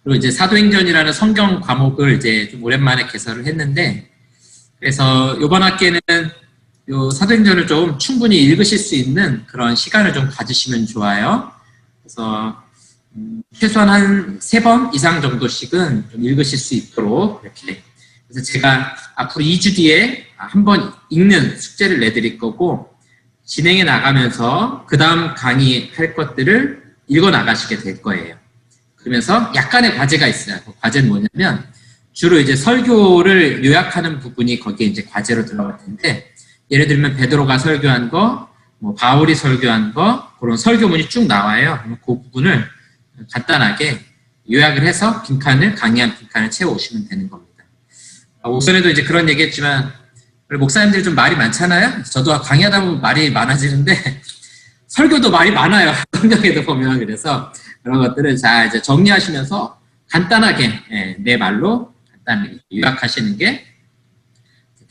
그리고 이제 사도행전이라는 성경 과목을 이제 좀 오랜만에 개설을 했는데, 그래서 이번 학기에는 요 사도행전을 좀 충분히 읽으실 수 있는 그런 시간을 좀 가지시면 좋아요. 그래서 최소한 한 3번 이상 정도씩은 좀 읽으실 수 있도록 이렇게. 그래서 제가 앞으로 2주 뒤에 한번 읽는 숙제를 내드릴 거고, 진행해 나가면서 그 다음 강의할 것들을 읽어 나가시게 될 거예요. 그러면서 약간의 과제가 있어요. 그 과제는 뭐냐면, 주로 이제 설교를 요약하는 부분이 거기에 이제 과제로 들어갈 텐데, 예를 들면 베드로가 설교한 거, 뭐 바울이 설교한 거, 그런 설교문이 쭉 나와요. 그 부분을 간단하게 요약을 해서 강의한 빈칸을 채워오시면 되는 겁니다. 오전에도 이제 그런 얘기했지만, 목사님들이 좀 말이 많잖아요. 저도 강의하다 보면 말이 많아지는데 설교도 말이 많아요. 성경에도 보면. 그래서 그런 것들을 잘 이제 정리하시면서 간단하게 내 말로 간단하게 요약하시는 게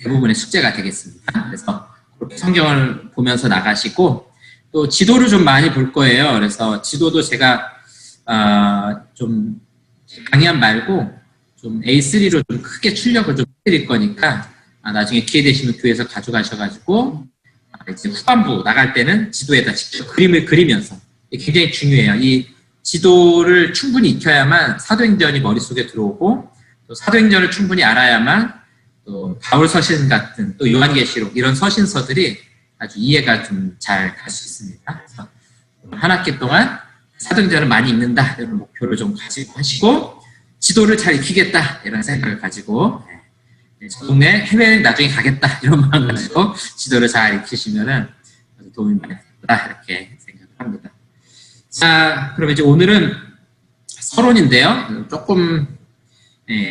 대부분의 숙제가 되겠습니다. 그래서 그렇게 성경을 보면서 나가시고, 또 지도를 좀 많이 볼 거예요. 그래서 지도도 제가 좀 강의한 말고 좀 A3로 좀 크게 출력을 좀 해드릴 거니까 나중에 기회 되시면 교회에서 가져가셔가지고 이제 후반부 나갈 때는 지도에다 직접 그림을 그리면서, 굉장히 중요해요. 이 지도를 충분히 익혀야만 사도행전이 머릿속에 들어오고, 또 사도행전을 충분히 알아야만 또 바울 서신 같은, 또 요한계시록 이런 서신서들이 아주 이해가 좀 잘 갈 수 있습니다. 그래서 한 학기 동안 사도행전을 많이 읽는다 이런 목표를 좀 가지고 하시고, 지도를 잘 익히겠다 이런 생각을 가지고, 저 동네 해외여행 나중에 가겠다 이런 마음 가지고 지도를 잘 익히시면은 도움이 많이 된다 이렇게 생각을 합니다. 자, 그럼 이제 오늘은 서론인데요. 조금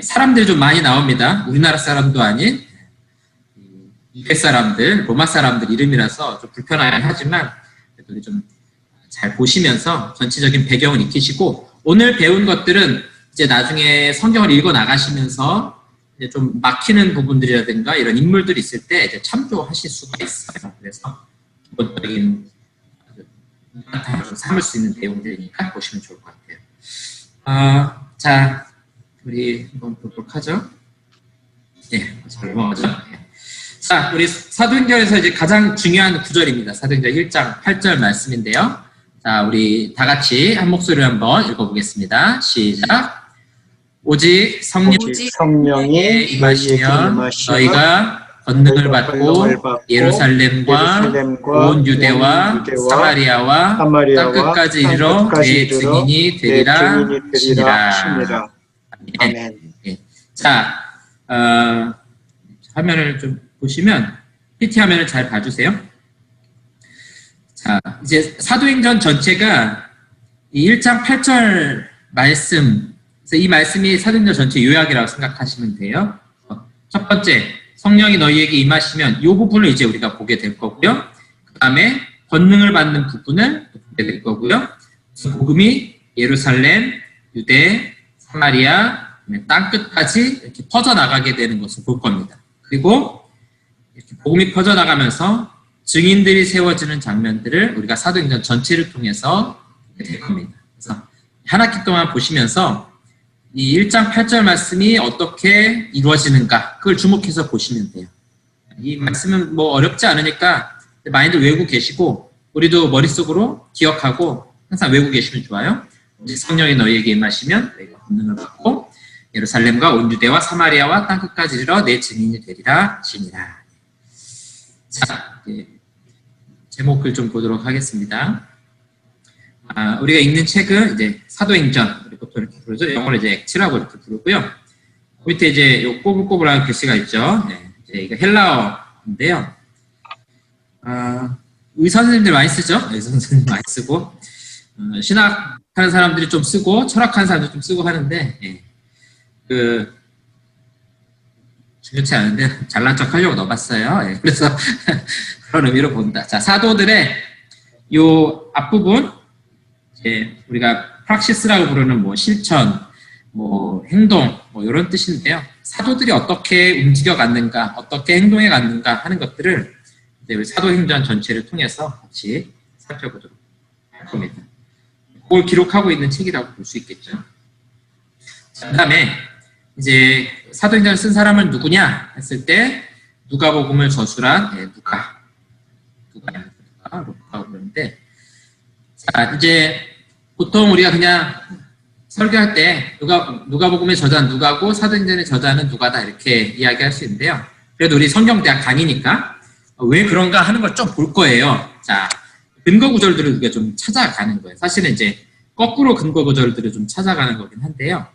사람들이 좀 많이 나옵니다. 우리나라 사람도 아닌 유대 사람들, 로마 사람들 이름이라서 좀 불편하긴 하지만 그래도 좀 잘 보시면서 전체적인 배경을 익히시고, 오늘 배운 것들은 이제 나중에 성경을 읽어 나가시면서 이제 좀 막히는 부분들이라든가 이런 인물들이 있을 때 이제 참조하실 수가 있어요. 그래서 기본적인 삼을 수 있는 내용들이니까 보시면 좋을 것 같아요. 자, 우리 한번 보도록 하죠. 예, 잘 넘어가죠. 예. 자, 우리 사도행전에서 이제 가장 중요한 구절입니다. 사도행전 1장 8절 말씀인데요. 자, 우리 다 같이 한 목소리로 한번 읽어보겠습니다. 시작. 오직 성령이 임하시면 너희가 권능을 받고 예루살렘과 온 유대와 사마리아와 땅끝까지 이르러 내 증인이 되리라 하시니라. 아멘. 예. 자, 화면을 좀 보시면, PT 화면을 잘 봐주세요. 자, 이제 사도행전 전체가 이 1장 8절 말씀, 그래서 이 말씀이 사도행전 전체 요약이라고 생각하시면 돼요. 첫 번째, 성령이 너희에게 임하시면 이 부분을 이제 우리가 보게 될 거고요. 그 다음에 권능을 받는 부분을 보게 될 거고요. 복음이 예루살렘, 유대, 사마리아, 땅끝까지 이렇게 퍼져나가게 되는 것을 볼 겁니다. 그리고 이렇게 복음이 퍼져나가면서 증인들이 세워지는 장면들을 우리가 사도행전 전체를 통해서 보게 될 겁니다. 그래서 한 학기 동안 보시면서 이 1장 8절 말씀이 어떻게 이루어지는가, 그걸 주목해서 보시면 돼요. 이 말씀은 뭐 어렵지 않으니까 많이들 외우고 계시고, 우리도 머릿속으로 기억하고 항상 외우고 계시면 좋아요. 성령이 너희에게 임하시면 너희가 권능을 받고 예루살렘과 온 유대와 사마리아와 땅끝까지 이르러 내 증인이 되리라 하시니라. 자, 제목을 좀 보도록 하겠습니다. 우리가 읽는 책은 이제 사도행전, 우리 보통 이렇게 부르죠. 영어로 이제 액츠라고 이렇게 부르고요. 밑에 이제 요 꼬불꼬불한 글씨가 있죠. 네, 이제 이거 헬라어인데요. 의사 선생님들 많이 쓰죠. 의사 선생님 많이 쓰고, 신학하는 사람들이 좀 쓰고, 철학하는 사람들 좀 쓰고 하는데, 중요치 않은데 잘난 척 하려고 넣어봤어요. 예, 그래서 그런 의미로 본다. 자, 사도들의 요 앞부분, 이제 우리가 프락시스라고 부르는 뭐 실천, 뭐 행동, 뭐 이런 뜻인데요. 사도들이 어떻게 움직여 갔는가, 어떻게 행동해 갔는가 하는 것들을 이제 우리 사도행전 전체를 통해서 같이 살펴보도록 할 겁니다. 그걸 기록하고 있는 책이라고 볼 수 있겠죠. 그다음에 이제 사도행전을 쓴 사람은 누구냐 했을 때 누가복음을 저술한 누가라고 그러는데, 자 이제 보통 우리가 그냥 설교할 때 누가복음의 저자는 누가고 사도행전의 저자는 누가다 이렇게 이야기할 수 있는데요. 그래도 우리 성경대학 강의니까 왜 그런가 하는 걸 좀 볼 거예요. 자, 근거 구절들을 우리가 좀 찾아가는 거예요. 사실은 이제 거꾸로 근거 구절들을 좀 찾아가는 거긴 한데요.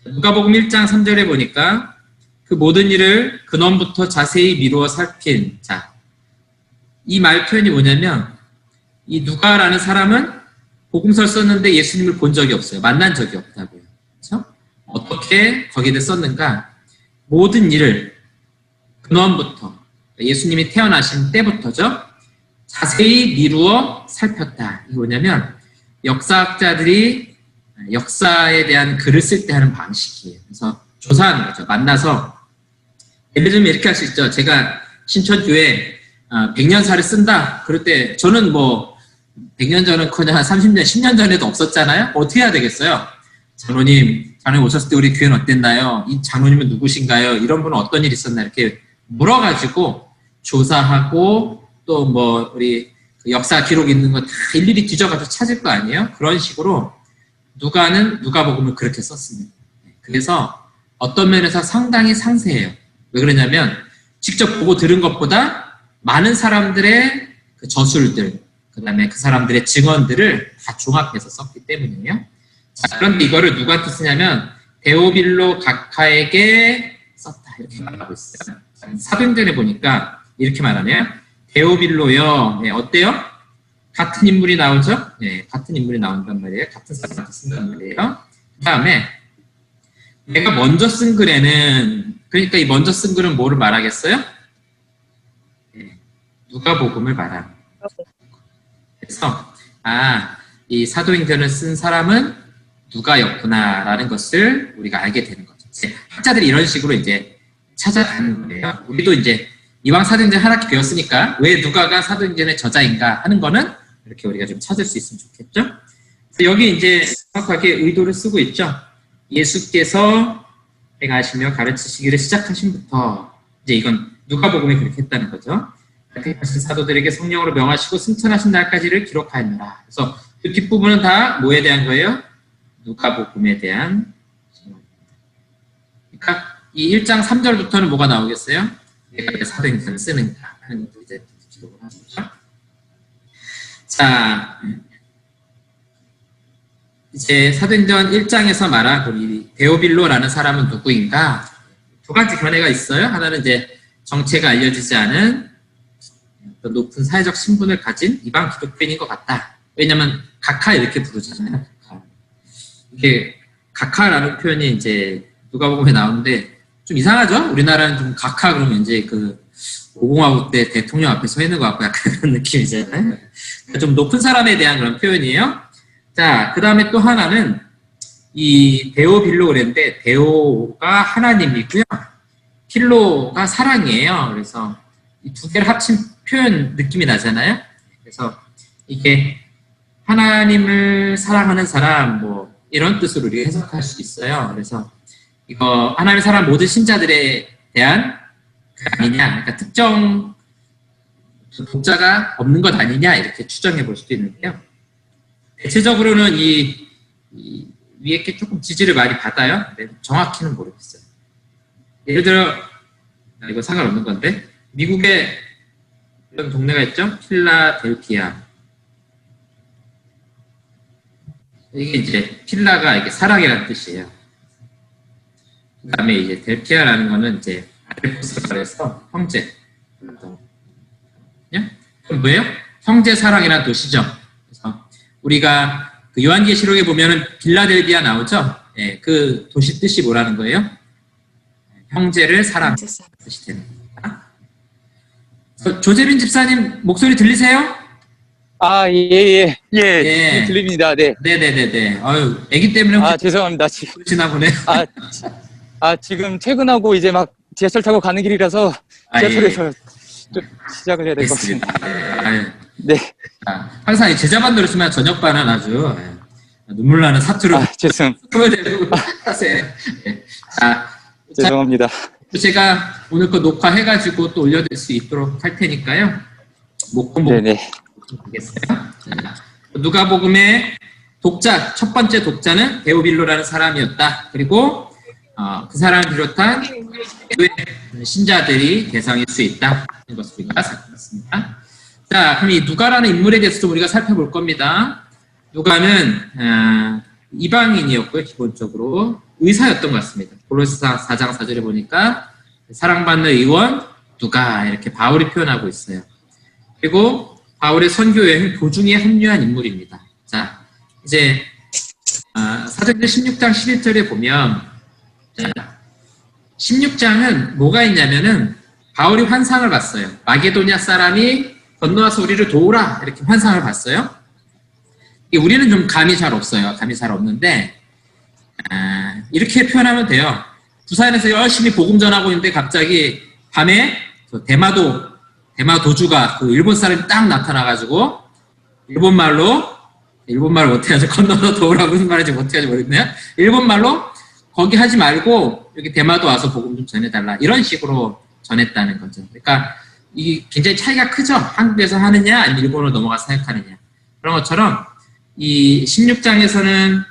누가복음 1장 3절에 보니까 그 모든 일을 근원부터 자세히 미루어 살핀, 자, 이 말 표현이 뭐냐면 이 누가라는 사람은 복음서를 썼는데 예수님을 본 적이 없어요. 만난 적이 없다고요. 그렇죠? 어떻게 거기를 썼는가? 모든 일을 근원부터, 예수님이 태어나신 때부터죠. 자세히 미루어 살폈다. 이게 뭐냐면 역사학자들이 역사에 대한 글을 쓸 때 하는 방식이에요. 그래서 조사하는 거죠. 만나서 예를 들면 이렇게 할 수 있죠. 제가 신천교에 100년사를 쓴다. 그럴 때 저는 뭐 100년 전은커녕 한 30년, 10년 전에도 없었잖아요. 어떻게 해야 되겠어요? 장로님 오셨을 때 우리 교회는 어땠나요? 이 장로님은 누구신가요? 이런 분은 어떤 일이 있었나? 이렇게 물어가지고 조사하고 또 뭐 우리 그 역사 기록 있는 거 다 일일이 뒤져가지고 찾을 거 아니에요? 그런 식으로 누가복음을 그렇게 썼습니다. 그래서 어떤 면에서 상당히 상세해요. 왜 그러냐면 직접 보고 들은 것보다 많은 사람들의 그 저술들, 그 다음에 그 사람들의 증언들을 다 종합해서 썼기 때문이에요. 자, 그런데 이거를 누구한테 쓰냐면 데오빌로 각하에게 썼다 이렇게 말하고 있어요. 사도행전에 보니까 이렇게 말하네요. 데오빌로요. 네, 어때요? 같은 인물이 나오죠? 네, 같은 인물이 나온단 말이에요. 같은 사람한테 쓴단 말이에요. 그 다음에 내가 먼저 쓴 글에는, 그러니까 이 먼저 쓴 글은 뭐를 말하겠어요? 네, 누가복음을 말합니다. 그래서 이 사도행전을 쓴 사람은 누가였구나라는 것을 우리가 알게 되는 거죠. 학자들이 이런 식으로 이제 찾아가는 거예요. 우리도 이제 이왕 사도행전 한 학기 배웠으니까 왜 누가가 사도행전의 저자인가 하는 거는 이렇게 우리가 좀 찾을 수 있으면 좋겠죠. 여기 이제 정확하게 의도를 쓰고 있죠. 예수께서 행하시며 가르치시기를 시작하신부터, 이제 이건 누가복음에 그렇게 했다는 거죠. 택하신 사도들에게 성령으로 명하시고 승천하신 날까지를 기록하였노라. 그래서 그 뒷부분은 다 뭐에 대한 거예요? 누가복음에 대한. 그러니까 이 1장 3절부터는 뭐가 나오겠어요? 내가 왜 사도행전을 쓰는가 하는 것도 이제 기록을 하는 거죠. 자, 이제 사도행전 1장에서 말한 우리 데오빌로라는 사람은 누구인가? 두 가지 견해가 있어요. 하나는 이제 정체가 알려지지 않은 높은 사회적 신분을 가진 이방 기독교인인 것 같다. 왜냐면 각하 이렇게 부르잖아요. 이게 각하라는 표현이 이제 누가복음에 나오는데 좀 이상하죠? 우리나라는 좀 각하 그러면 이제 그 5공화국 때 대통령 앞에 서 있는 것 같고 약간 그런 느낌이잖아요. 좀 높은 사람에 대한 그런 표현이에요. 자, 그 다음에 또 하나는 이 데오빌로 그랬는데 데오가 하나님이고요. 필로가 사랑이에요. 그래서 이 두 개를 합친 표현 느낌이 나잖아요. 그래서 이게 하나님을 사랑하는 사람 뭐 이런 뜻으로 우리가 해석할 수 있어요. 그래서 이거 하나님을 사랑하는 모든 신자들에 대한 그 아니냐, 그러니까 특정 독자가 없는 것 아니냐 이렇게 추정해 볼 수도 있는데요. 대체적으로는 이 위에 게 조금 지지를 많이 받아요. 근데 정확히는 모르겠어요. 예를 들어 이거 상관없는 건데 미국에 이런 동네가 있죠. 필라델피아. 이게 이제 필라가 이게 사랑이라는 뜻이에요. 그 다음에 이제 델피아라는 거는 이제 아델포스가 그래서 형제. 그럼 뭐예요? 형제 사랑이라는 도시죠. 그래서 우리가 그 요한계시록에 보면은 빌라델비아 나오죠. 예, 그 도시 뜻이 뭐라는 거예요? 형제를 사랑하는 뜻이 되는 겁니다. 조재빈 집사님 목소리 들리세요? 예, 들립니다. 네. 네네네네. 아유, 아기 때문에 죄송합니다. 지금 그러시나 보네요. 지금 퇴근하고 이제 막 지하철 타고 가는 길이라서 지하철에서 좀 시작을 해야 될 것 같습니다. 네. 네. 항상 제자반 들으시면 저녁반은 아주 눈물 나는 사투를 죄송. 하세요. 네. 자, 죄송합니다. 제가 오늘 거 녹화해가지고 또 올려드릴 수 있도록 할 테니까요. 목금 네네. 보겠어요. 누가복음의 독자, 첫 번째 독자는 데오빌로라는 사람이었다. 그리고 그 사람을 비롯한 신자들이 대상일 수 있다. 하는 것을 우리가 살펴봤습니다. 자, 그럼 이 누가라는 인물에 대해서 좀 우리가 살펴볼 겁니다. 누가는 이방인이었고요. 기본적으로 의사였던 것 같습니다. 골로새서 4장 4절에 보니까 사랑받는 의원 누가 이렇게 바울이 표현하고 있어요. 그리고 바울의 선교 여행 도중에 합류한 인물입니다. 자, 이제 사도행전 16장 11절에 보면 16장은 뭐가 있냐면은 바울이 환상을 봤어요. 마게도냐 사람이 건너와서 우리를 도우라 이렇게 환상을 봤어요. 우리는 좀 감이 잘 없어요. 감이 잘 없는데 이렇게 표현하면 돼요. 부산에서 열심히 복음 전하고 있는데 갑자기 밤에 대마도주가 그 일본 사람이 딱 나타나가지고 일본말로 못해가지고 건너서 도우라고 무슨 말인지 못해가지고 모르겠네요. 일본말로 거기 하지 말고 여기 대마도 와서 복음 좀 전해달라 이런 식으로 전했다는 거죠. 그러니까 이 굉장히 차이가 크죠. 한국에서 하느냐 아니면 일본으로 넘어가서 사역하느냐 그런 것처럼 이 16장에서는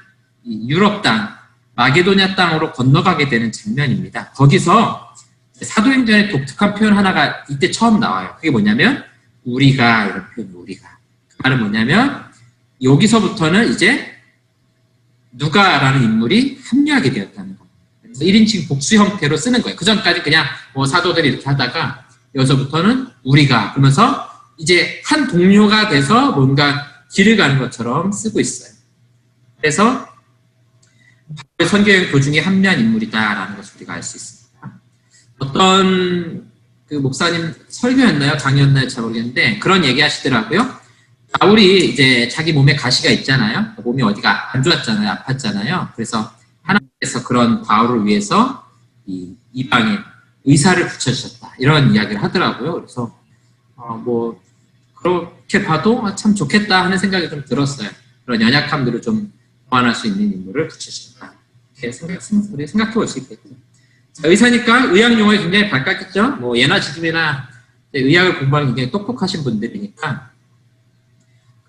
이 유럽 땅 마게도냐 땅으로 건너가게 되는 장면입니다. 거기서 사도행전의 독특한 표현 하나가 이때 처음 나와요. 그게 뭐냐면 우리가 이런 표현 우리가 그 말은 뭐냐면 여기서부터는 이제 누가라는 인물이 합류하게 되었다는 거예요. 그래서 1인칭 복수 형태로 쓰는 거예요. 그 전까지 그냥 뭐 사도들이 이렇게 하다가 여기서부터는 우리가 그러면서 이제 한 동료가 돼서 뭔가 길을 가는 것처럼 쓰고 있어요. 그래서 선교여행 도중에 합류한 인물이다라는 것을 우리가 알 수 있습니다. 어떤 그 목사님 설교였나요? 강의였나요? 잘 모르겠는데 그런 얘기 하시더라고요. 바울이 이제 자기 몸에 가시가 있잖아요. 몸이 어디가 안 좋았잖아요. 아팠잖아요. 그래서 하나님께서 그런 바울을 위해서 이 이방인 의사를 붙여주셨다. 이런 이야기를 하더라고요. 그래서 뭐 그렇게 봐도 참 좋겠다 하는 생각이 좀 들었어요. 그런 연약함들을 좀 보완할 수 있는 인물을 붙여주셨다. 이렇게 우리 생각해 볼 수 있겠죠. 자, 의사니까 의학 용어에 굉장히 발달했죠. 뭐 예나 지금이나 의학을 공부하는 굉장히 똑똑하신 분들이니까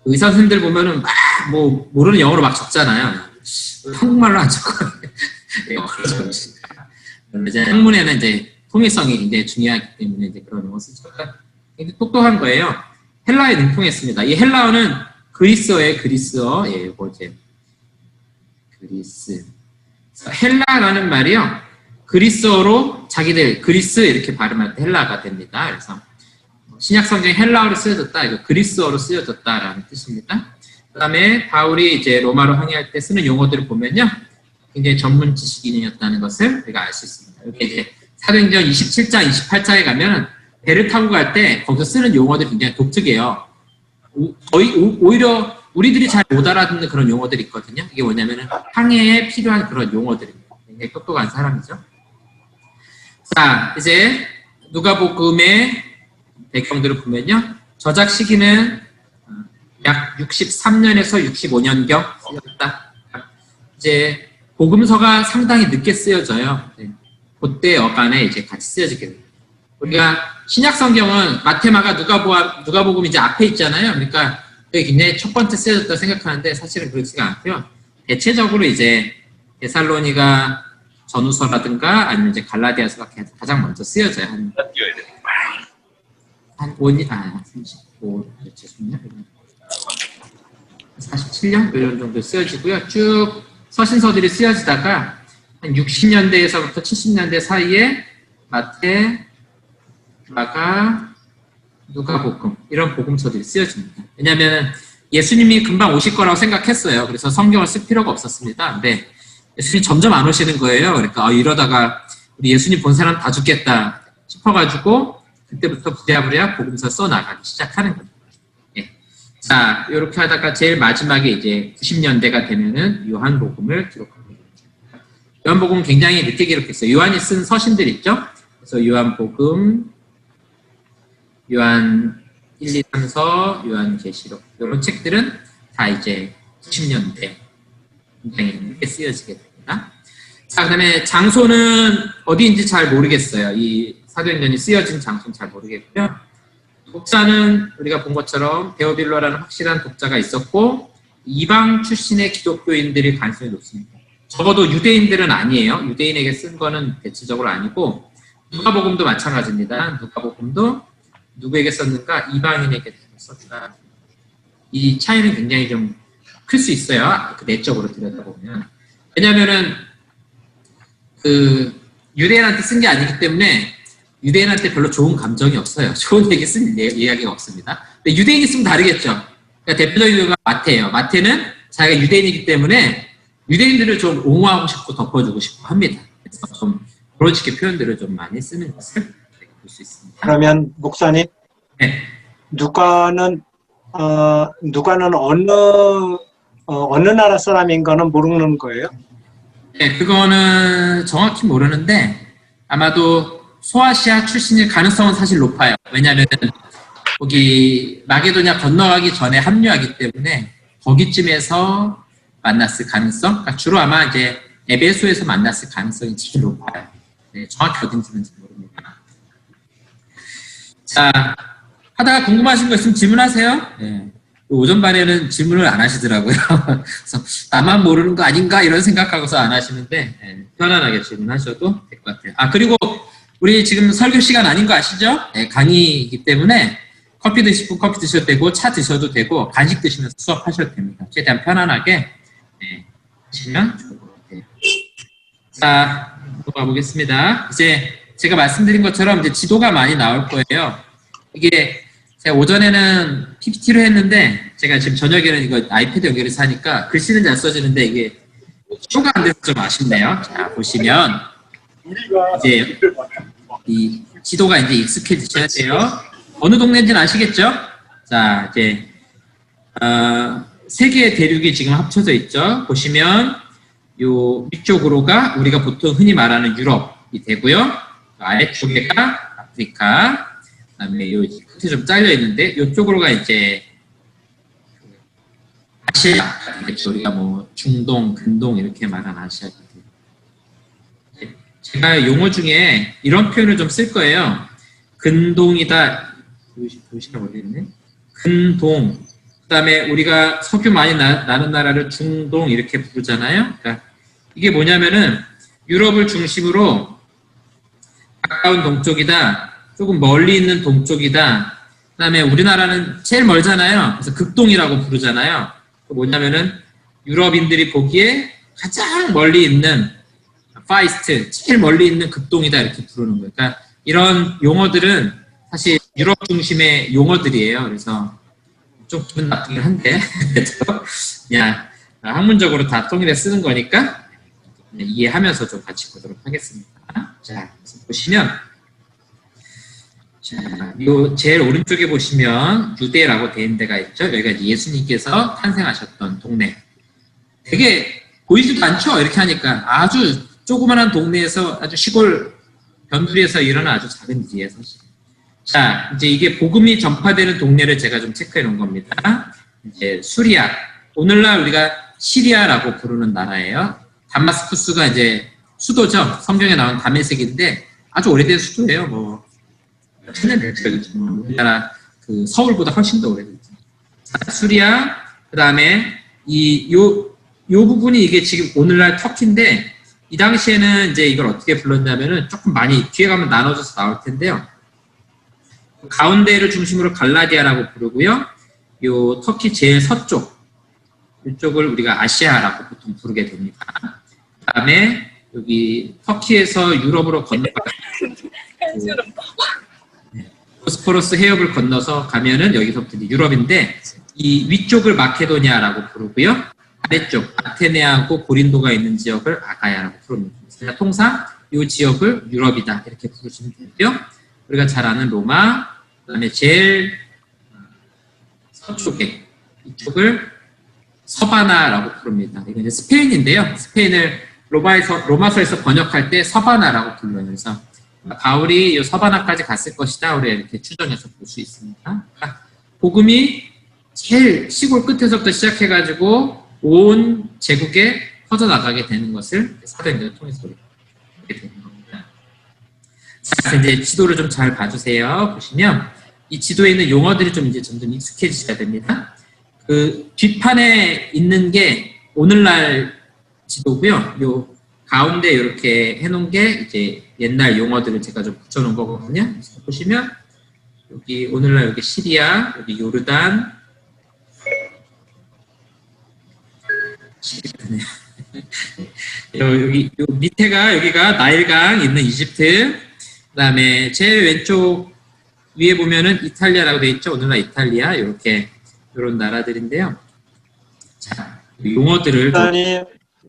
의사 선생님들 보면은 막 뭐 모르는 영어로 막 적잖아요. 한국말로 안 적고 영어로 적으시니까. 이제 학문에는 이제 통일성이 굉장히 중요하기 때문에 이제 그런 영어 쓰죠. 굉장히 똑똑한 거예요. 헬라어에 능통했습니다. 이 헬라어는 그리스어의 그리스어, 예, 이거 이제 그리스. 헬라라는 말이요. 그리스어로 자기들 그리스 이렇게 발음할 때 헬라가 됩니다. 그래서 신약 성경에 헬라어로 쓰여졌다, 이거 그리스어로 쓰여졌다라는 뜻입니다. 그다음에 바울이 이제 로마로 항해할 때 쓰는 용어들을 보면요, 굉장히 전문 지식인이었다는 것을 우리가 알 수 있습니다. 여기 이제 사도행전 27장, 28장에 가면 배를 타고 갈 때 거기서 쓰는 용어들이 굉장히 독특해요. 거의 오히려 우리들이 잘 못 알아듣는 그런 용어들이 있거든요. 이게 뭐냐면은 항해에 필요한 그런 용어들입니다. 굉장히 똑똑한 사람이죠. 자, 이제 누가복음의 배경들을 보면요, 저작 시기는 약 63년에서 65년경 쓰였다. 이제 복음서가 상당히 늦게 쓰여져요. 그때 어간에 이제 같이 쓰여지게 됩니다. 우리가 신약 성경은 마테마가 누가복음 이제 앞에 있잖아요. 그러니까 그게 굉장히 첫 번째 쓰여졌다 생각하는데 사실은 그렇지가 않고요. 대체적으로 이제 데살로니가 전후서라든가 아니면 이제 갈라디아서가 가장 먼저 쓰여져요. 한 35, 죄송해요. 47년 이런 정도 쓰여지고요. 쭉 서신서들이 쓰여지다가 한 60년대에서부터 70년대 사이에 마태, 마가, 누가복음 이런 복음서들이 쓰여집니다. 왜냐하면 예수님이 금방 오실 거라고 생각했어요. 그래서 성경을 쓸 필요가 없었습니다. 근데 예수님이 점점 안 오시는 거예요. 그러니까 이러다가 우리 예수님 본 사람 다 죽겠다 싶어가지고 그때부터 부랴부랴 복음서 써나가기 시작하는 겁니다. 예. 자, 이렇게 하다가 제일 마지막에 이제 90년대가 되면은 요한복음을 기록합니다. 요한복음 굉장히 늦게 기록했어요. 요한이 쓴 서신들 있죠? 그래서 요한복음, 요한 1, 2, 3서, 요한계시록 이런 책들은 다 이제 90년대 굉장히 쉽게 쓰여지게 됩니다. 자, 그다음에 장소는 어디인지 잘 모르겠어요. 이 사도행전이 쓰여진 장소는 잘 모르겠고요. 독자는 우리가 본 것처럼 데오빌로라는 확실한 독자가 있었고 이방 출신의 기독교인들이 가능성이 높습니다. 적어도 유대인들은 아니에요. 유대인에게 쓴 거는 대체적으로 아니고 누가복음도 마찬가지입니다. 누가복음도 누구에게 썼는가? 이방인에게 썼다. 이 차이는 굉장히 좀 클 수 있어요. 그 내적으로 들여다보면. 왜냐면은 그 유대인한테 쓴 게 아니기 때문에 유대인한테 별로 좋은 감정이 없어요. 좋은 얘기 쓴 이야기가 없습니다. 근데 유대인이 쓰면 다르겠죠. 그러니까 대표적인 경우가 마태예요. 마태는 자기가 유대인이기 때문에 유대인들을 좀 옹호하고 싶고 덮어주고 싶고 합니다. 그래서 좀 그런 식의 표현들을 좀 많이 쓰는 것을 볼 수 있습니다. 그러면 목사님, 네. 누가는 어느 나라 사람인 거는 모르는 거예요? 네, 그거는 정확히 모르는데 아마도 소아시아 출신일 가능성은 사실 높아요. 왜냐하면 거기 마게도냐 건너가기 전에 합류하기 때문에 거기쯤에서 만났을 가능성, 그러니까 주로 아마 이제 에베소에서 만났을 가능성이 제일 높아요. 네, 정확히 어딘지는 잘 모릅니다. 자, 하다가 궁금하신 거 있으면 질문하세요. 네. 오전반에는 질문을 안 하시더라고요. 그래서 나만 모르는 거 아닌가 이런 생각하고서 안 하시는데 네, 편안하게 질문하셔도 될 것 같아요. 아, 그리고 우리 지금 설교 시간 아닌 거 아시죠? 네, 강의이기 때문에 커피 드시고 커피 드셔도 되고 차 드셔도 되고 간식 드시면서 수업하셔도 됩니다. 최대한 편안하게 하시면 좋을 것 같아요. 자, 넘어가 보겠습니다. 이제 제가 말씀드린 것처럼 이제 지도가 많이 나올 거예요. 이게 제가 오전에는 PPT로 했는데 제가 지금 저녁에는 이거 아이패드 연결해서 하니까 글씨는 잘 써지는데 이게 쇼가 안 돼서 좀 아쉽네요. 자, 보시면 이제 이 지도가 이제 익숙해지셔야 돼요. 어느 동네인지는 아시겠죠? 자, 이제 세 개의 대륙이 지금 합쳐져 있죠. 보시면 요 위쪽으로가 우리가 보통 흔히 말하는 유럽이 되고요. 아래쪽에가 아프리카, 그다음에 요 끝에 좀 잘려 있는데 이쪽으로가 이제 아시아, 우리가 뭐 중동, 근동 이렇게 말하는 아시아가 돼요. 제가 용어 중에 이런 표현을 좀 쓸 거예요. 근동이다. 보시나 모르겠네. 근동. 그다음에 우리가 석유 많이 나는 나라를 중동 이렇게 부르잖아요. 그러니까 이게 뭐냐면은 유럽을 중심으로 가까운 동쪽이다. 조금 멀리 있는 동쪽이다. 그다음에 우리나라는 제일 멀잖아요. 그래서 극동이라고 부르잖아요. 뭐냐면은 유럽인들이 보기에 가장 멀리 있는 파이스트, 제일 멀리 있는 극동이다 이렇게 부르는 거예요. 그러니까 이런 용어들은 사실 유럽 중심의 용어들이에요. 그래서 좀 기분 나쁘긴 한데 그냥 학문적으로 다 통일해 쓰는 거니까 이해하면서 좀 같이 보도록 하겠습니다. 자, 보시면 자, 요 제일 오른쪽에 보시면 유대라고 되어 있는 데가 있죠. 여기가 예수님께서 탄생하셨던 동네. 되게 보이지도 않죠. 이렇게 하니까 아주 조그만한 동네에서 아주 시골 변두리에서 일어난 아주 작은 일이에요, 사실. 자, 이제 이게 복음이 전파되는 동네를 제가 좀 체크해 놓은 겁니다. 이제 수리아. 오늘날 우리가 시리아라고 부르는 나라예요. 다마스쿠스가 이제 수도죠. 성경에 나온 다메섹인데 아주 오래된 수도예요. 뭐 천년 됐죠. 우리나라 그 서울보다 훨씬 더 오래됐죠. 수리아. 그다음에 요 부분이 이게 지금 오늘날 터키인데 이 당시에는 이제 이걸 어떻게 불렀냐면은 조금 많이 뒤에 가면 나눠져서 나올 텐데요. 가운데를 중심으로 갈라디아라고 부르고요. 요 터키 제일 서쪽 이쪽을 우리가 아시아라고 보통 부르게 됩니다. 그다음에 여기 터키에서 유럽으로 건너가 보스포러스 해협을 건너서 가면은 여기서부터 유럽인데 이 위쪽을 마케도니아라고 부르고요. 아래쪽 아테네하고 고린도가 있는 지역을 아가야라고 부릅니다. 통상 이 지역을 유럽이다 이렇게 부르시면 되고요. 우리가 잘 아는 로마, 그다음에 제일 서쪽에 이쪽을 서바나라고 부릅니다. 이건 이제 스페인인데요. 스페인을 로마서에서 번역할 때 서바나라고 불러요. 그래서 바울이 이 서바나까지 갔을 것이다. 우리가 이렇게 추정해서 볼 수 있습니다. 그러니까 복음이 제일 시골 끝에서부터 시작해가지고 온 제국에 퍼져나가게 되는 것을 사도행전을 통해서 보게 되는 겁니다. 자, 이제 지도를 좀 잘 봐주세요. 보시면 이 지도에 있는 용어들이 좀 이제 점점 익숙해지셔야 됩니다. 그 뒷판에 있는 게 오늘날 지도고요. 요 가운데 이렇게 해놓은 게 이제 옛날 용어들을 제가 좀 붙여놓은 거거든요. 그래서 보시면 여기 오늘날 여기 시리아, 여기 요르단, 시리아네요. 여기 요 밑에가 여기가 나일강 있는 이집트. 그다음에 제일 왼쪽 위에 보면은 이탈리아라고 되어 있죠. 오늘날 이탈리아 이렇게 이런 나라들인데요. 자, 용어들을 좀, 목사님,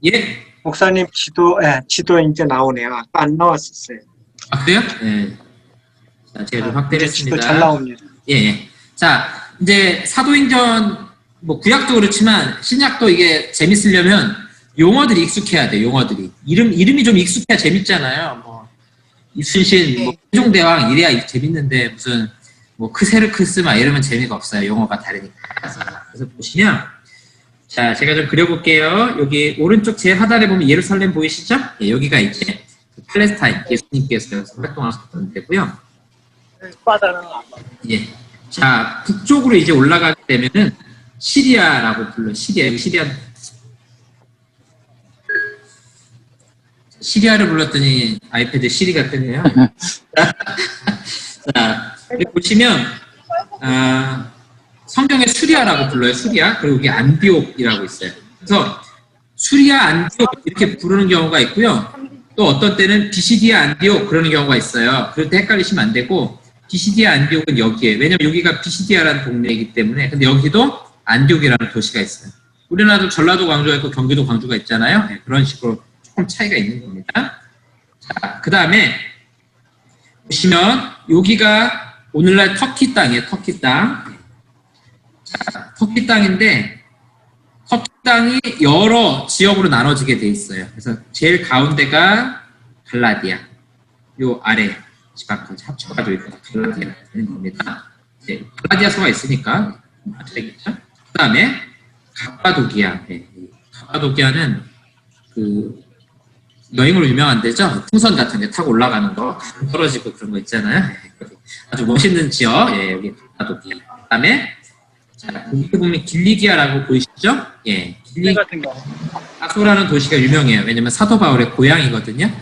예. 목사님 지도 이제 나오네요. 아까 안 나왔었어요. 아, 그래요? 네. 자, 제가 좀 확대를 이제 지도 했습니다. 잘 나옵니다. 예, 예. 자, 이제 사도행전, 뭐, 구약도 그렇지만, 신약도 이게 재밌으려면 용어들이 익숙해야 돼요, 용어들이. 이름이 좀 익숙해야 재밌잖아요. 뭐, 이순신, 뭐, 세종대왕 이래야 재밌는데, 무슨, 뭐, 크세르크스 막 이러면 재미가 없어요. 용어가 다르니까. 그래서 보시면, 자, 제가 좀 그려볼게요. 여기 오른쪽 제 하단에 보면 예루살렘 보이시죠? 예, 여기가 이제 팔레스타인, 예수님께서 여기서 활동하셨던 데고요. 예. 자, 북쪽으로 이제 올라가게 되면은 시리아라고 불러요. 시리아를 불렀더니 아이패드 시리가 뜨네요. 자, 여기 보시면, 성경에 수리아라고 불러요. 수리아. 그리고 여기 안디옥이라고 있어요. 그래서 수리아, 안디옥 이렇게 부르는 경우가 있고요. 또 어떤 때는 비시디아, 안디옥 그러는 경우가 있어요. 그럴 때 헷갈리시면 안 되고 비시디아, 안디옥은 여기에. 왜냐면 여기가 비시디아라는 동네이기 때문에. 근데 여기도 안디옥이라는 도시가 있어요. 우리나라도 전라도 광주가 있고 경기도 광주가 있잖아요. 네, 그런 식으로 조금 차이가 있는 겁니다. 자, 그 다음에 보시면 여기가 오늘날 터키 땅이에요. 터키 땅. 자, 터키 땅인데 터키 땅이 여러 지역으로 나눠지게 돼 있어요. 그래서 제일 가운데가 갈라디아, 요 아래 지방까지 합쳐가지고 있다가 갈라디아 되는 겁니다. 이제 갈라디아서가 있으니까 되겠죠. 그 다음에 갑바도기아. 네. 갑바도기아는 그 여행으로 유명한 데죠. 풍선 같은 데 타고 올라가는 거, 떨어지고 그런 거 있잖아요. 아주 멋있는 지역. 예, 여기 갑바도기아. 그 다음에 자, 여기 보면 길리기아라고 보이시죠? 예, 길리 같은 거. 아소라는 도시가 유명해요. 왜냐면 사도 바울의 고향이거든요.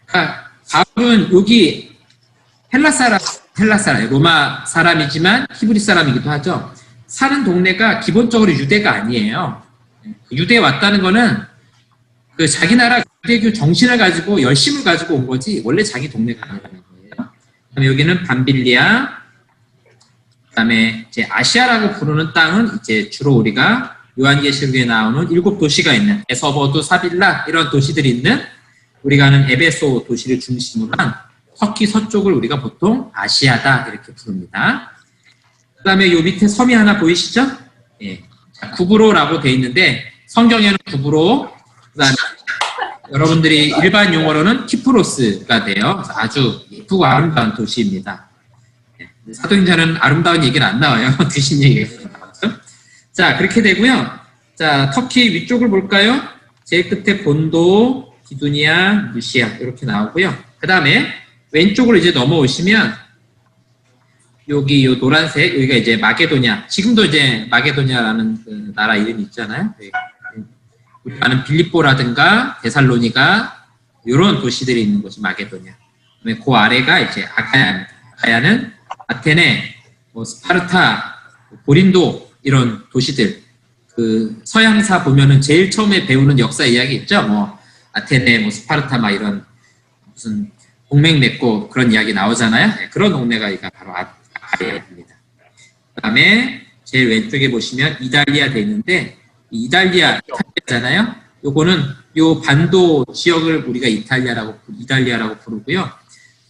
그러니까 바울은 여기 헬라 사람, 로마 사람이지만 히브리 사람이기도 하죠. 사는 동네가 기본적으로 유대가 아니에요. 유대에 왔다는 거는 그 자기 나라 유대교 정신을 가지고 열심을 가지고 온 거지 원래 자기 동네가 아니라는 거예요. 그다음에 여기는 밤빌리아. 그다음에 이제 아시아라고 부르는 땅은 이제 주로 우리가 요한계시록에 나오는 7도시가 있는 에서버두, 사빌라 이런 도시들이 있는 우리가 아는 에베소 도시를 중심으로 한 터키 서쪽을 우리가 보통 아시아다 이렇게 부릅니다. 그다음에 요 밑에 섬이 하나 보이시죠? 예, 자, 구브로라고 돼 있는데 성경에는 구브로, 그다음에 여러분들이 일반 용어로는 키프로스가 돼요. 그래서 아주 예쁘고 아름다운 도시입니다. 사도행전은 아름다운 얘기는 안 나와요. 드신 얘기가 나와서. 자, 그렇게 되고요. 자, 터키 위쪽을 볼까요? 제일 끝에 본도, 기두니아, 루시아 이렇게 나오고요. 그 다음에 왼쪽으로 이제 넘어오시면 여기 요 노란색 여기가 이제 마게도냐. 지금도 이제 마게도냐라는 그 나라 이름이 있잖아요. 우리가 아는 빌립보라든가 데살로니가 이런 도시들이 있는 곳이 마게도냐. 그다음에 그 아래가 이제 아가야입니다. 아가야는 아테네, 뭐 스파르타, 고린도 이런 도시들. 그 서양사 보면은 제일 처음에 배우는 역사 이야기 있죠. 뭐 아테네, 뭐 스파르타 막 이런 무슨 동맹 맺고 그런 이야기 나오잖아요. 네, 그런 동네가 바로 아가야입니다. 그다음에 제일 왼쪽에 보시면 이달리아 돼 있는데 이달리아잖아요. 요거는 요 반도 지역을 우리가 이달리아라고 부르고요.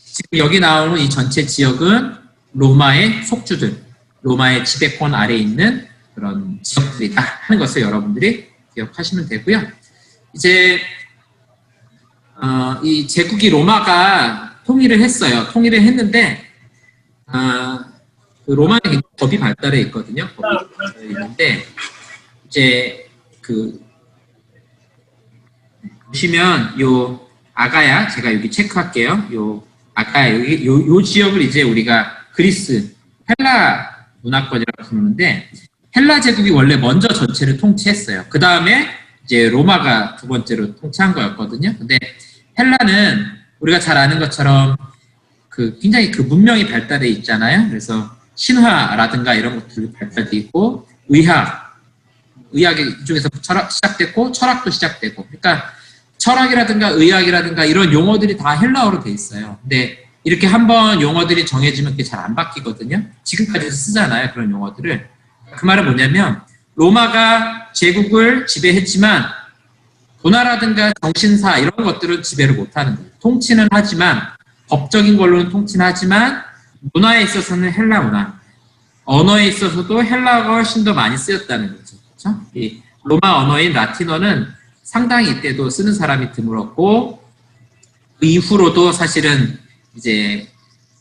지금 여기 나오는 이 전체 지역은 로마의 속주들, 로마의 지배권 아래에 있는 그런 지역들이다 하는 것을 여러분들이 기억하시면 되고요. 이제 이 제국이 로마가 통일을 했어요. 통일을 했는데 그 로마는 법이 발달해 있거든요. 법이 발달해 있는데 이제 그 보시면 요 아가야, 제가 여기 체크할게요. 요 아가야, 여기 요 지역을 이제 우리가 그리스 헬라 문화권이라고 부르는데, 헬라 제국이 원래 먼저 전체를 통치했어요. 그 다음에 이제 로마가 두 번째로 통치한 거였거든요. 근데 헬라는 우리가 잘 아는 것처럼 굉장히 문명이 발달해 있잖아요. 그래서 신화라든가 이런 것들이 발달돼 있고, 의학이 이쪽에서 시작됐고, 철학도 시작되고, 그러니까 철학이라든가 의학이라든가 이런 용어들이 다 헬라어로 돼 있어요. 근데 이렇게 한번 용어들이 정해지면 그게 잘 안 바뀌거든요. 지금까지도 쓰잖아요, 그런 용어들을. 그 말은 뭐냐면, 로마가 제국을 지배했지만 문화라든가 정신사 이런 것들은 지배를 못하는 거예요. 통치는 하지만, 법적인 걸로는 통치는 하지만 문화에 있어서는 헬라 문화, 언어에 있어서도 헬라어가 훨씬 더 많이 쓰였다는 거죠. 그렇죠? 이 로마 언어인 라틴어는 상당히 이때도 쓰는 사람이 드물었고, 그 이후로도 사실은 이제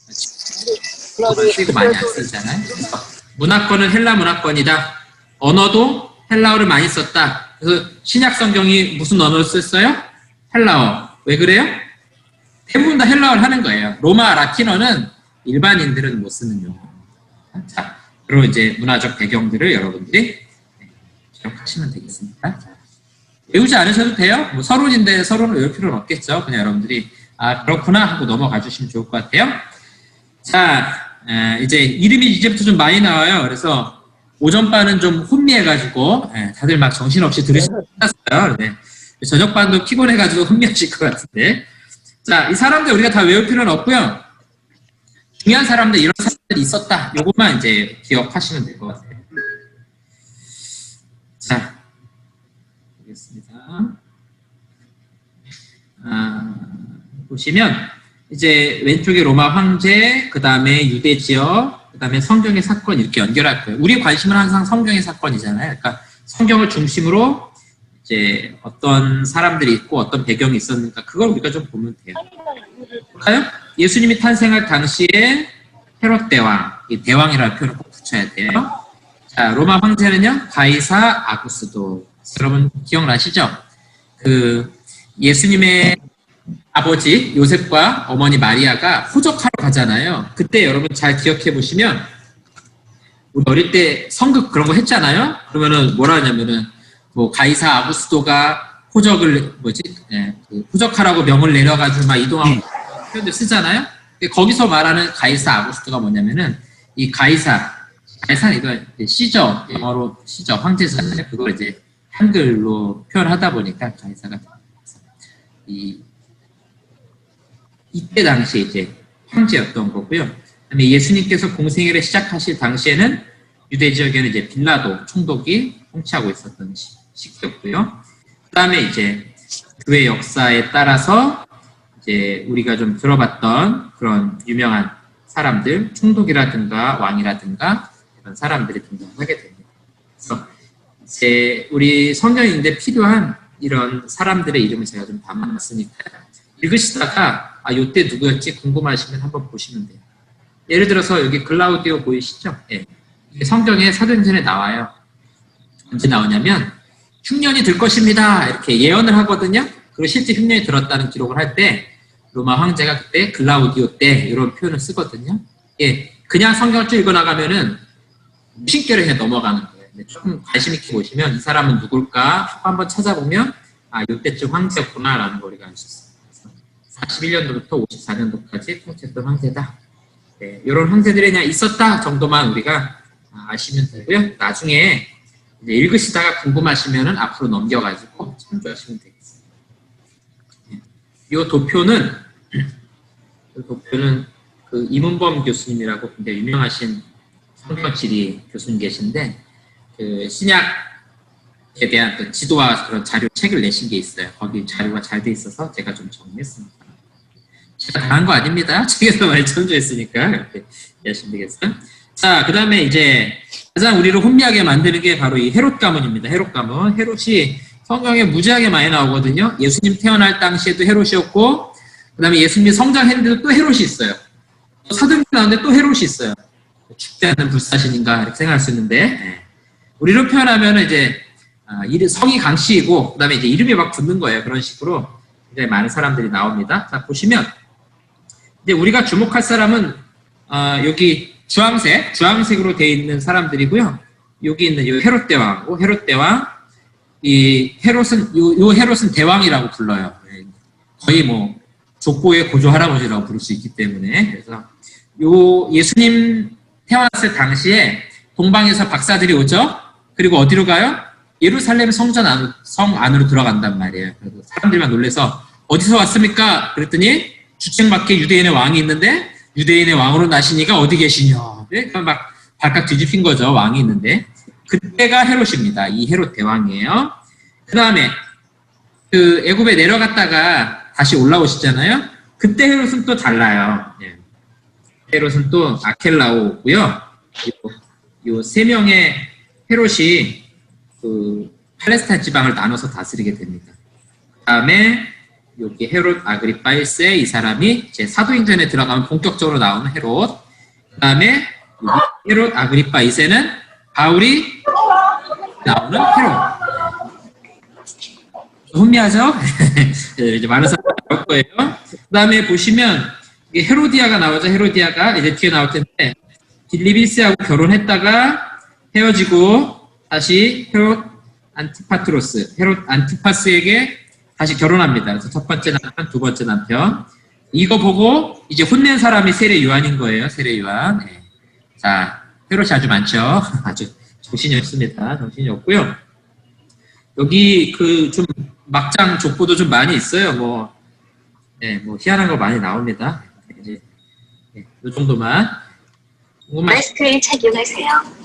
쓰이고 많이 안 쓰이잖아요. 그래서 문화권은 헬라 문화권이다. 언어도 헬라어를 많이 썼다. 그래서 신약 성경이 무슨 언어를 썼어요? 헬라어. 왜 그래요? 대부분 다 헬라어를 하는 거예요. 로마 라틴어는 일반인들은 못 쓰는 용어. 자, 그리고 이제 문화적 배경들을 여러분들이 기억하시면 되겠습니다. 자, 외우지 않으셔도 돼요. 뭐 서론인데 서론을 외울 필요는 없겠죠. 그냥 여러분들이 아 그렇구나 하고 넘어가 주시면 좋을 것 같아요. 자, 이제 이름이 이제부터 좀 많이 나와요. 그래서 오전반은 좀 혼미해가지고 다들 막 정신없이 들으시면 끝났어요. 네. 저녁반도 피곤해가지고 혼미하실 것 같은데, 자, 이 사람들 우리가 다 외울 필요는 없고요. 중요한 사람들, 이런 사람들이 있었다. 요것만 이제 기억하시면 될 것 같아요. 자, 보겠습니다. 보시면 이제 왼쪽에 로마 황제, 그 다음에 유대 지역, 그 다음에 성경의 사건 이렇게 연결할 거예요. 우리 관심은 항상 성경의 사건이잖아요. 그러니까 성경을 중심으로 이제 어떤 사람들이 있고 어떤 배경이 있었는가, 그걸 우리가 좀 보면 돼요. 볼까요? 예수님이 탄생할 당시에 헤롯 대왕, 이 대왕이라는 표현을 꼭 붙여야 돼요. 자, 로마 황제는요, 가이사 아구스도. 여러분 기억나시죠? 예수님의 아버지 요셉과 어머니 마리아가 호적하러 가잖아요. 그때 여러분 잘 기억해 보시면, 우리 어릴 때 성극 그런 거 했잖아요. 그러면은 뭐라 하냐면은 뭐 가이사 아구스도가 호적을 호적하라고 명을 내려가지고 막 이동하고 표현들 쓰잖아요. 거기서 말하는 가이사 아구스도가 뭐냐면은 이 가이사는 이거 시저, 영어로 시저 황제잖아요. 그걸 이제 한글로 표현하다 보니까 가이사가 이때 당시에 이제 황제였던 거고요. 그다음에 예수님께서 공생애를 시작하실 당시에는 유대 지역에는 이제 빌라도 총독이 통치하고 있었던 시기였고요. 그다음에 이제 교회 역사에 따라서 이제 우리가 좀 들어봤던 그런 유명한 사람들, 총독이라든가 왕이라든가 이런 사람들이 등장하게 됩니다. 그래서 이제 우리 성경인데 필요한 이런 사람들의 이름을 제가 좀 담아놨으니까 읽으시다가 요때 누구였지 궁금하시면 한번 보시면 돼요. 예를 들어서 여기 글라우디오 보이시죠? 예. 이게 성경에 사도행전에 나와요. 언제 나오냐면 흉년이 들 것입니다. 이렇게 예언을 하거든요. 그리고 실제 흉년이 들었다는 기록을 할 때 로마 황제가 그때 글라우디오 때 이런 표현을 쓰거든요. 예. 그냥 성경을 쭉 읽어나가면은 무심결에 그냥 넘어가는 거예요. 근데 조금 관심 있게 보시면 이 사람은 누굴까 한번 찾아보면 이때쯤 황제였구나라는 걸 우리가 알 수 있어요. 41년도부터 54년도까지 통치했던 황제다. 네, 이런 황제들이 그냥 있었다 정도만 우리가 아시면 되고요. 나중에 이제 읽으시다가 궁금하시면은 앞으로 넘겨가지고 참조하시면 되겠습니다. 네, 이 도표는 이문범 교수님이라고 굉장히 유명하신 성경지리 교수님 계신데, 신약에 대한 지도와 그런 자료 책을 내신 게 있어요. 거기 자료가 잘 돼 있어서 제가 좀 정리했습니다. 제가 다 한 거 아닙니다. 책에서 많이 참조했으니까 이렇게 이해하시면 되겠어요. 자, 그 다음에 이제 가장 우리를 혼미하게 만드는 게 바로 이 헤롯 가문입니다. 헤롯 가문. 헤롯이 성경에 무지하게 많이 나오거든요. 예수님 태어날 당시에도 헤롯이었고, 그 다음에 예수님이 성장했는데도 또 헤롯이 있어요. 사도행전 나오는데 또 헤롯이 있어요. 죽지 않는 불사신인가 이렇게 생각할 수 있는데, 우리로 표현하면 이제 성이 강씨이고 그다음에 이제 이름이 막 붙는 거예요. 그런 식으로 굉장히 많은 사람들이 나옵니다. 자 보시면 이제 우리가 주목할 사람은 여기 주황색으로 되어 있는 사람들이고요. 여기 있는 이 헤롯 대왕, 헤롯 대왕, 이 헤롯은 요 헤롯은 대왕이라고 불러요. 거의 뭐 족보의 고조 할아버지라고 부를 수 있기 때문에 그래서 요 예수님 태어났을 당시에 동방에서 박사들이 오죠. 그리고 어디로 가요? 예루살렘 성 안으로 들어간단 말이에요. 그래서 사람들만 놀래서 어디서 왔습니까? 그랬더니 주책맞게 유대인의 왕이 있는데 유대인의 왕으로 나시니까 어디 계시냐? 네? 막 발칵 뒤집힌 거죠. 왕이 있는데 그때가 헤롯입니다. 이 헤롯 대왕이에요. 그 다음에 그 애굽에 내려갔다가 다시 올라오시잖아요. 그때 헤롯은 또 달라요. 네. 헤롯은 또 아켈라오고요. 요 세 명의 헤롯이 그 팔레스타인 지방을 나눠서 다스리게 됩니다. 그 다음에 여기 헤롯 아그리파 1세 이 사람이 이제 사도행전에 들어가면 본격적으로 나오는 헤롯. 그 다음에 헤롯 아그리파 2세는 바울이 나오는 헤롯. 혼미하죠? 이제 많은 사람들이 나올 거예요. 그 다음에 보시면 헤로디아가 나오죠. 헤로디아가 이제 뒤에 나올 텐데 빌립 1세하고 결혼했다가 헤어지고 다시 헤롯 안티파스에게 다시 결혼합니다. 그래서 첫 번째 남편, 두 번째 남편. 이거 보고 이제 혼낸 사람이 세례 요한인 거예요. 세례 요한. 네. 자, 헤롯이 아주 많죠. 아주 정신이 없습니다. 정신이 없고요. 여기 그 좀 막장 족보도 좀 많이 있어요. 뭐 희한한 거 많이 나옵니다. 이제 이 정도만. 마스크를 착용하세요.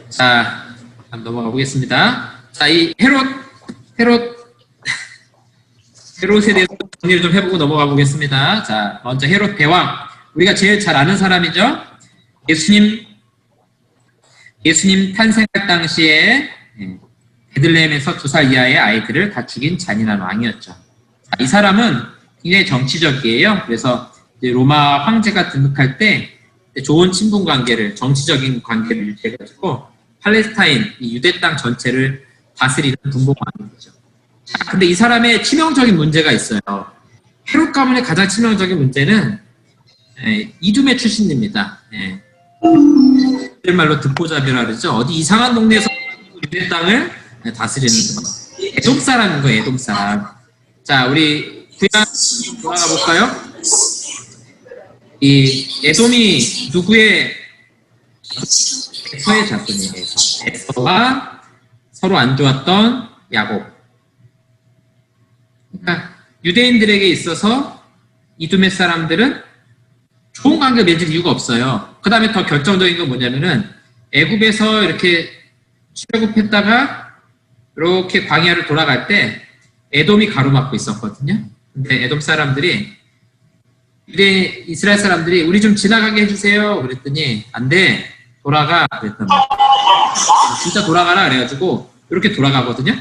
자, 한번 넘어가 보겠습니다. 자, 이 헤롯에 대해서 정리를 좀 해보고 넘어가 보겠습니다. 자, 먼저 헤롯 대왕. 우리가 제일 잘 아는 사람이죠. 예수님 탄생할 당시에 베들레헴에서 2살 이하의 아이들을 다 죽인 잔인한 왕이었죠. 자, 이 사람은 굉장히 정치적이에요. 그래서 이제 로마 황제가 등극할 때 좋은 친분 관계를, 정치적인 관계를 유지해가지고 팔레스타인, 이 유대 땅 전체를 다스리는 분봉왕이죠. 근데 이 사람의 치명적인 문제가 있어요. 헤롯 가문의 가장 치명적인 문제는 이두메 출신입니다. 말로 듣보잡이라 그러죠. 어디 이상한 동네에서 유대 땅을 다스리는 에돔 사람인 거예요. 에돔 사람. 자, 우리 구약 돌아가 볼까요? 이 에돔이 누구의 에서의 자손이에요. 에서와 서로 안 좋았던 야곱. 그러니까 유대인들에게 있어서 이두메 사람들은 좋은 관계를 맺을 이유가 없어요. 그 다음에 더 결정적인 건 뭐냐면은 애굽에서 이렇게 출애굽했다가 이렇게 광야를 돌아갈 때 에돔이 가로막고 있었거든요. 근데 에돔 사람들이 이스라엘 사람들이 우리 좀 지나가게 해주세요. 그랬더니 안 돼. 돌아가. 그랬단 말이에요. 진짜 돌아가라. 그래가지고 이렇게 돌아가거든요.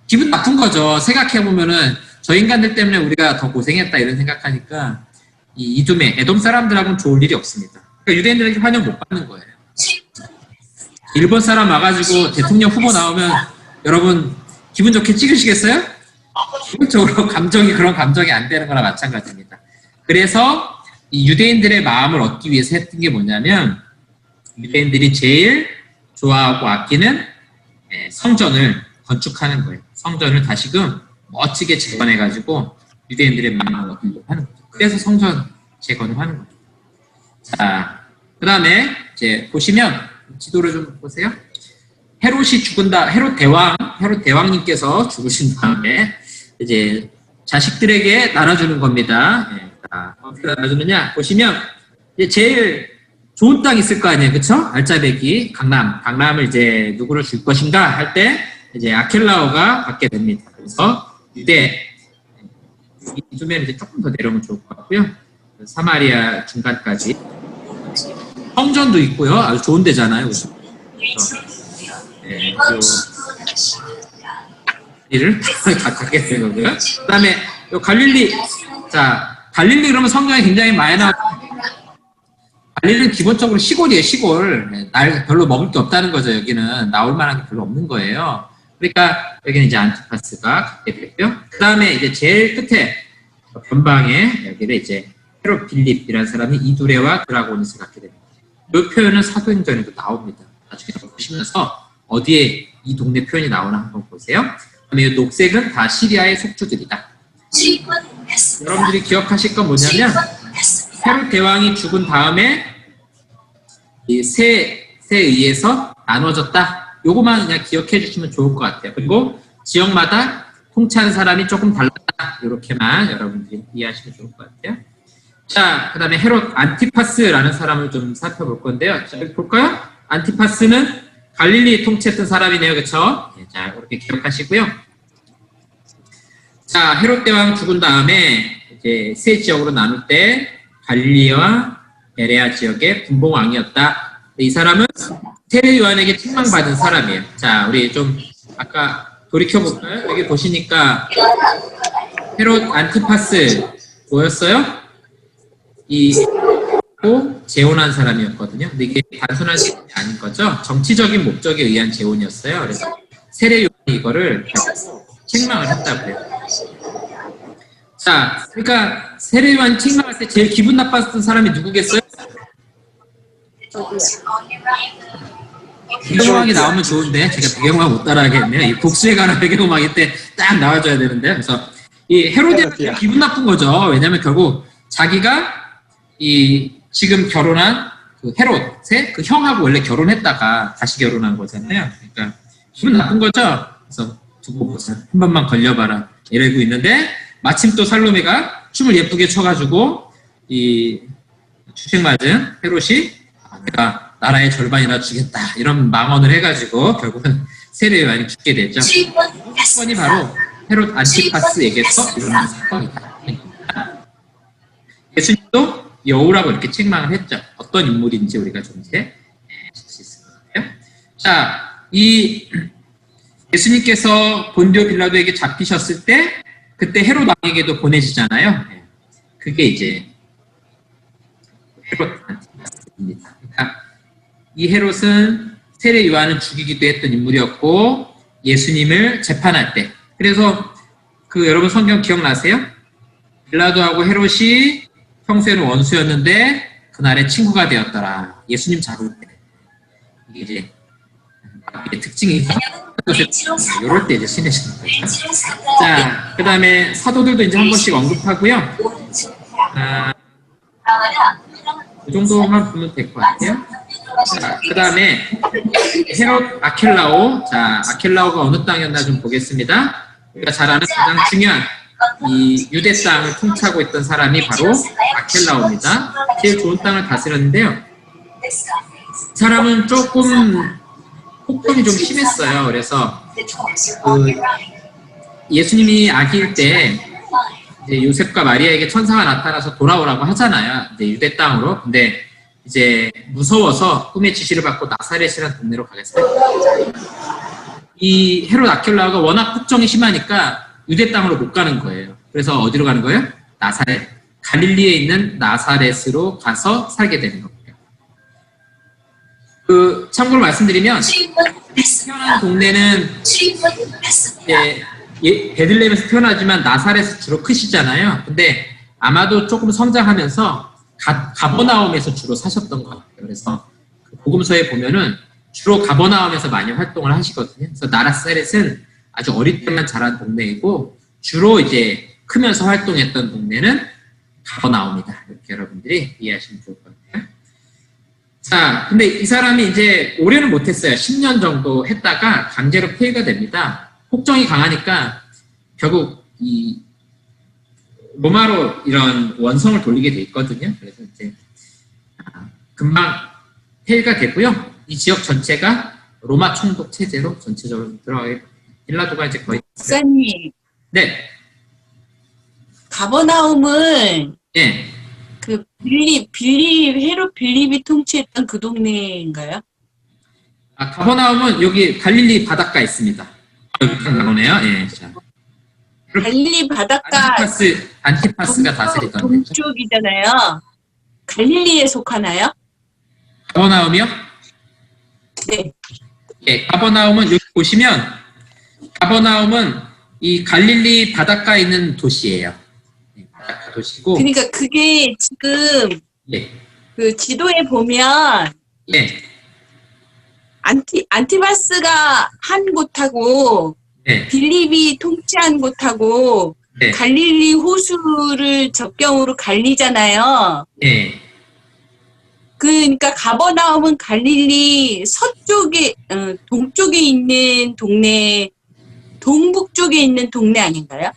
기분 나쁜 거죠. 생각해보면은 저 인간들 때문에 우리가 더 고생했다 이런 생각하니까 이 이두메, 에돔 사람들하고는 좋을 일이 없습니다. 그러니까 유대인들에게 환영 못 받는 거예요. 일본 사람 와가지고 대통령 후보 나오면 여러분 기분 좋게 찍으시겠어요? 기본적으로 그런 감정이 안 되는 거나 마찬가지입니다. 그래서 이 유대인들의 마음을 얻기 위해서 했던 게 뭐냐면 유대인들이 제일 좋아하고 아끼는 성전을 건축하는 거예요. 성전을 다시금 멋지게 재건해가지고 유대인들의 마음을 얻으려고 하는 거죠. 그래서 성전 재건을 하는 거죠. 자, 그 다음에 이제 보시면 지도를 좀 보세요. 헤롯이 죽은다. 헤롯 대왕님께서 죽으신 다음에 이제 자식들에게 나눠주는 겁니다. 어떻게 나눠주느냐? 보시면 이제 제일 좋은 땅 있을 거 아니에요, 그렇죠? 알짜배기 강남을 이제 누구를 줄 것인가 할 때 이제 아켈라오가 받게 됩니다. 그래서 유대 이쯤에 이제 조금 더 내려오면 좋을 것 같고요. 사마리아 중간까지 성전도 있고요. 아주 좋은 데잖아요. 이를 갖게 된 거고요. 그다음에 요 갈릴리. 자, 갈릴리 그러면 성경에 굉장히 많이 나와요. 갈릴리는 기본적으로 시골이에요, 시골. 네, 별로 먹을 게 없다는 거죠, 여기는. 나올 만한 게 별로 없는 거예요. 그러니까 여기는 이제 안티파스가 갖게 됐고요. 그 다음에 이제 제일 끝에 변방에 여기를 이제 헤롯 빌립이라는 사람이 이두레와 드라고니스를 갖게 됩니다. 이 표현은 사도행전에도 나옵니다. 나중에 보시면서 어디에 이 동네 표현이 나오나 한번 보세요. 그다음에 이 녹색은 다 시리아의 속주들이다. 여러분들이 기억하실 건 뭐냐면 헤롯 대왕이 죽은 다음에 이 세 의해서 나눠졌다. 요거만 그냥 기억해 주시면 좋을 것 같아요. 그리고 지역마다 통치하는 사람이 조금 달랐다. 이렇게만 여러분들이 이해하시면 좋을 것 같아요. 자, 그 다음에 헤롯 안티파스라는 사람을 좀 살펴볼 건데요. 자, 여기 볼까요? 안티파스는 갈릴리 통치했던 사람이네요. 그쵸? 네, 자, 이렇게 기억하시고요. 자, 헤롯 대왕 죽은 다음에 이제 세 지역으로 나눌 때 갈릴리와 베레아 지역의 분봉왕이었다. 이 사람은 세례 요한에게 책망받은 사람이에요. 자, 우리 좀 아까 돌이켜볼까요? 여기 보시니까 헤롯 안티파스 뭐였어요? 재혼한 사람이었거든요. 근데 이게 단순한 재혼이 아닌 거죠. 정치적인 목적에 의한 재혼이었어요. 그래서 세례 요한이 이거를 책망을 했다고 해요. 자, 그러니까 세례 요한 책망할 때 제일 기분 나빴던 사람이 누구겠어요? 배경음악이 나오면 좋은데 제가 배경음악 못 따라하겠네요. 이 복수에 관한 배경음악일 때 딱 나와줘야 되는데, 그래서 이 헤로디아가 기분 나쁜 거죠. 왜냐하면 결국 자기가 이 지금 결혼한 그 헤롯의 그 형하고 원래 결혼했다가 다시 결혼한 거잖아요. 그러니까 기분 나쁜 거죠. 그래서 두고 보자, 한 번만 걸려봐라 이러고 있는데 마침 또 살로메가 춤을 예쁘게 춰가지고 이 추식 맞은 헤롯이 내가 나라의 절반이나 주겠다 이런 망언을 해가지고 결국은 세례 요한이 죽게 되죠. 이 사건이 바로 헤롯 안티파스에게서 일어난 사건이다. 예수님도 여우라고 이렇게 책망을 했죠. 어떤 인물인지 우리가 좀 이제 알 수 있을 것 같아요. 자, 이 예수님께서 본디오 빌라도에게 잡히셨을 때 그때 헤롯 왕에게도 보내지잖아요. 그게 이제 헤롯 안티파스입니다. 그러니까 이 헤롯은 세례 요한을 죽이기도 했던 인물이었고 예수님을 재판할 때, 그래서 그 여러분 성경 기억나세요? 빌라도하고 헤롯이 평소에는 원수였는데 그날의 친구가 되었더라. 예수님 잡을 때. 이게 이제 특징이 이럴 때 이제 친해지는 거죠. 자, 그 다음에 사도들도 이제 한 번씩 언급하고요. 그 정도만 보면 될 것 같아요. 자, 그 다음에 헤롯 아켈라오. 자, 아켈라오가 어느 땅이었나 좀 보겠습니다. 우리가 잘 아는 가장 중요한 이 유대 땅을 통치하고 있던 사람이 바로 아켈라오입니다. 제일 좋은 땅을 다스렸는데요. 이 사람은 조금 폭동이 좀 심했어요. 그래서 그 예수님이 아기일 때 이제 요셉과 마리아에게 천사가 나타나서 돌아오라고 하잖아요. 이제 유대 땅으로. 근데 이제 무서워서 꿈의 지시를 받고 나사렛이라는 동네로 가겠어요. 이 헤롯 아켈라오가 워낙 폭정이 심하니까 유대 땅으로 못 가는 거예요. 그래서 어디로 가는 거예요? 나사렛. 갈릴리에 있는 나사렛으로 가서 살게 되는 겁니다. 그 참고로 말씀드리면 태어난 동네는 베들레헴에서 태어나지만 나사렛이 주로 크시잖아요. 근데 아마도 조금 성장하면서 가버나움에서 주로 사셨던 것 같아요. 그래서 그 복음서에 보면은 주로 가버나움에서 많이 활동을 하시거든요. 그래서 나사렛은 아주 어릴 때만 자란 동네이고 주로 이제 크면서 활동했던 동네는 가버나움이다. 이렇게 여러분들이 이해하시면 좋을 것 같아요. 자, 근데 이 사람이 이제 오래는 못했어요. 10년 정도 했다가 강제로 폐위가 됩니다. 폭정이 강하니까 결국 이 로마로 이런 원성을 돌리게 돼 있거든요. 그래서 이제 금방 폐위가 되고요. 이 지역 전체가 로마 총독 체제로 전체적으로 들어가게 빌라도가 이제 거의 목사님, 네, 가버나움은 네. 그 헤롯 빌립이 통치했던 그 동네인가요? 아, 가버나움은 여기 갈릴리 바닷가 있습니다. 여기 딱 나오네요. 예. 자. 갈릴리 바닷가 안티파스가 다스리던 데죠. 동쪽이잖아요. 갈릴리에 속하나요? 가버나움이요? 네. 예, 가버나움은 여기 보시면 가버나움은 이 갈릴리 바닷가에 있는 도시예요. 예, 바닷가 도시고. 그러니까 그게 지금 예, 그 지도에 보면 예, 안티바스가 한 곳하고 네, 빌립이 통치한 곳하고 네, 갈릴리 호수를 접경으로 갈리잖아요. 예, 그러니까 가버나움은 갈릴리 서쪽에 동쪽에 있는 동네, 동북쪽에 있는 동네 아닌가요?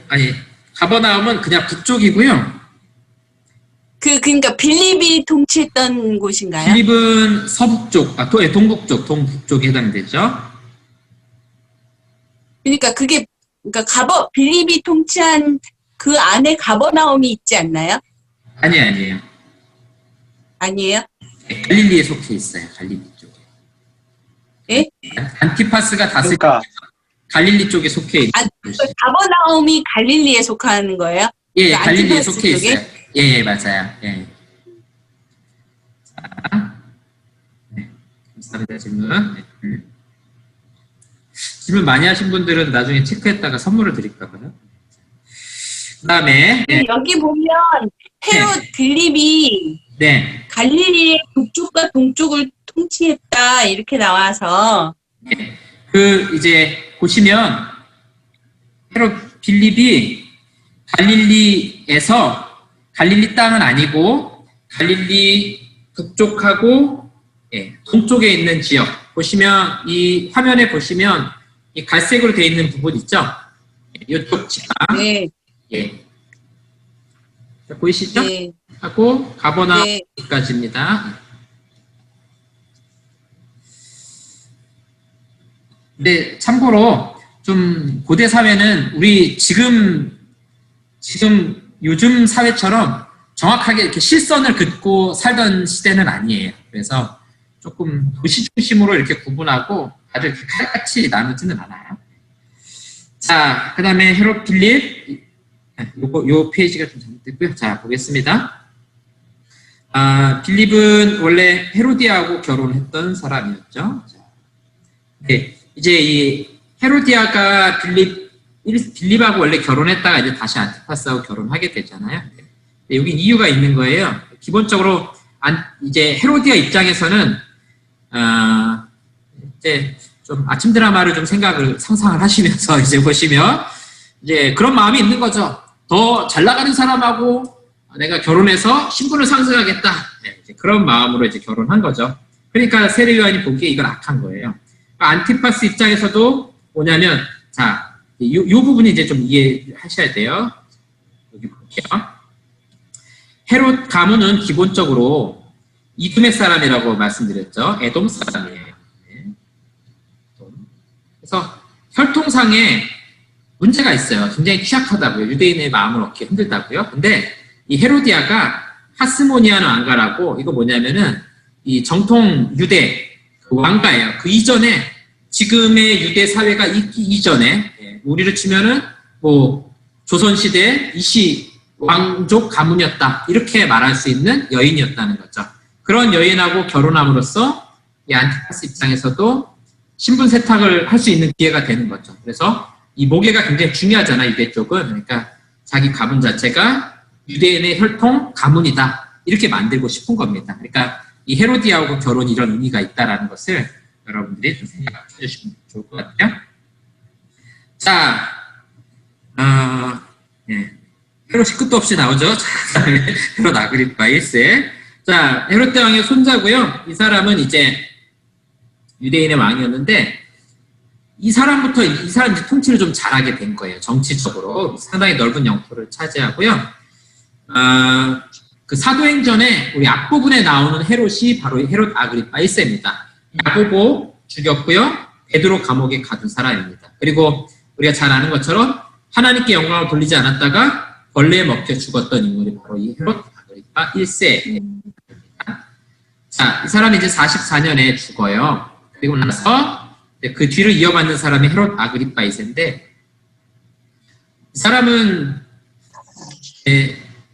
아니, 가버나움은 그냥 북쪽이고요. 그러니까 빌립이 통치했던 곳인가요? 필립은 서북쪽, 동북쪽에 해당되죠. 그러니까 그러니까 빌립이 통치한 그 안에 가버나움이 있지 않나요? 아니에요. 아니에요? 네, 갈릴리에 속해 있어요. 갈릴리 쪽에. 예? 안티파스가 다스린 그러니까 갈릴리 쪽에 속해 있는 도시. 가버나움이 갈릴리에 속하는 거예요? 예, 그 갈릴리에 안티파스 속해 쪽에? 있어요. 예, 맞아요. 예. 자, 네, 감사합니다. 질문. 네. 질문 많이 하신 분들은 나중에 체크했다가 선물을 드릴까 봐요. 그 다음에 여기 보면 헤롯 빌립이 네, 갈릴리의 북쪽과 동쪽을 통치했다 이렇게 나와서 그 이제 보시면 헤롯 빌립이 갈릴리에서 갈릴리 땅은 아니고 갈릴리 북쪽하고 동쪽에 있는 지역 보시면 이 화면에 보시면 이 갈색으로 되어 있는 부분 있죠? 이쪽 지방 네, 예. 자, 보이시죠? 네, 하고 네. 가버나움까지입니다. 근데 참고로 좀 고대 사회는 우리 지금 요즘 사회처럼 정확하게 이렇게 실선을 긋고 살던 시대는 아니에요. 그래서 조금 도시 중심으로 이렇게 구분하고 다들 이렇게 칼같이 나누지는 않아요. 자, 그 다음에 헤롯 빌립 요 페이지가 좀 잘못됐고요. 자, 보겠습니다. 빌립은 원래 헤로디아하고 결혼했던 사람이었죠. 자, 네, 이제 이 헤로디아가 빌립하고 원래 결혼했다가 이제 다시 안티파스하고 결혼하게 되잖아요. 네, 여기 이유가 있는 거예요. 기본적으로 이제 헤로디아 입장에서는 이제 좀 아침 드라마를 좀 상상을 하시면서 이제 보시면 이제 그런 마음이 있는 거죠. 더 잘 나가는 사람하고 내가 결혼해서 신분을 상승하겠다. 네, 이제 그런 마음으로 이제 결혼한 거죠. 그러니까 세례 요한이 보기에 이건 악한 거예요. 안티파스 입장에서도 뭐냐면 자, 요 부분이 이제 좀 이해하셔야 돼요. 여기 볼게요. 헤롯 가문은 기본적으로 이두메 사람이라고 말씀드렸죠. 에돔 사람이에요. 네. 그래서 혈통상에 문제가 있어요. 굉장히 취약하다고요. 유대인의 마음을 얻기 힘들다고요. 근데 이 헤로디아가 하스모니아는 왕가라고 이거 뭐냐면은 이 정통 유대 그 왕가예요. 그 이전에 지금의 유대 사회가 있기 이전에 우리를 치면은 뭐 조선시대 이시 왕족 가문이었다 이렇게 말할 수 있는 여인이었다는 거죠. 그런 여인하고 결혼함으로써 이 안티파스 입장에서도 신분 세탁을 할 수 있는 기회가 되는 거죠. 그래서 이 모계가 굉장히 중요하잖아 유대 쪽은. 그러니까 자기 가문 자체가 유대인의 혈통 가문이다 이렇게 만들고 싶은 겁니다. 그러니까 이 헤로디아하고 결혼이 이런 의미가 있다라는 것을 여러분들이 좀 생각해 주시면 좋을 것 같아요. 자, 헤롯이 끝도 없이 나오죠. 자, 헤롯 아그리파 1세. 자, 헤롯 대왕의 손자고요. 이 사람은 이제 유대인의 왕이었는데 이 사람 이제 통치를 좀 잘하게 된 거예요. 정치적으로 상당히 넓은 영토를 차지하고요. 그 사도행전에 우리 앞부분에 나오는 헤롯이 바로 헤롯 아그리파 1세입니다. 야고보 죽였고요. 베드로 감옥에 가둔 사람입니다. 그리고 우리가 잘 아는 것처럼 하나님께 영광을 돌리지 않았다가 벌레에 먹혀 죽었던 인물이 바로 이 헤롯 아그리파 1세입니다. 자, 이 사람이 이제 44년에 죽어요. 그리고 나서 그 뒤를 이어받는 사람이 헤롯 아그리파 2세인데 이 사람은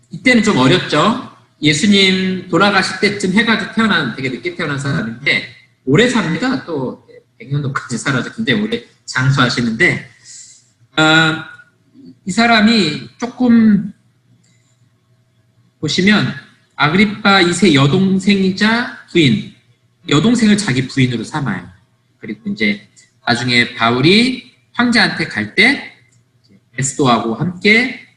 이때는 좀 어렸죠. 예수님 돌아가실 때쯤 해가지고 되게 늦게 태어난 사람인데, 오래 삽니다. 또 100년도까지 살아서 굉장히 오래 장수하시는데, 이 사람이 조금 보시면 아그리파 2세 여동생이자 부인, 여동생을 자기 부인으로 삼아요. 그리고 이제 나중에 바울이 황제한테 갈 때 베스도하고 함께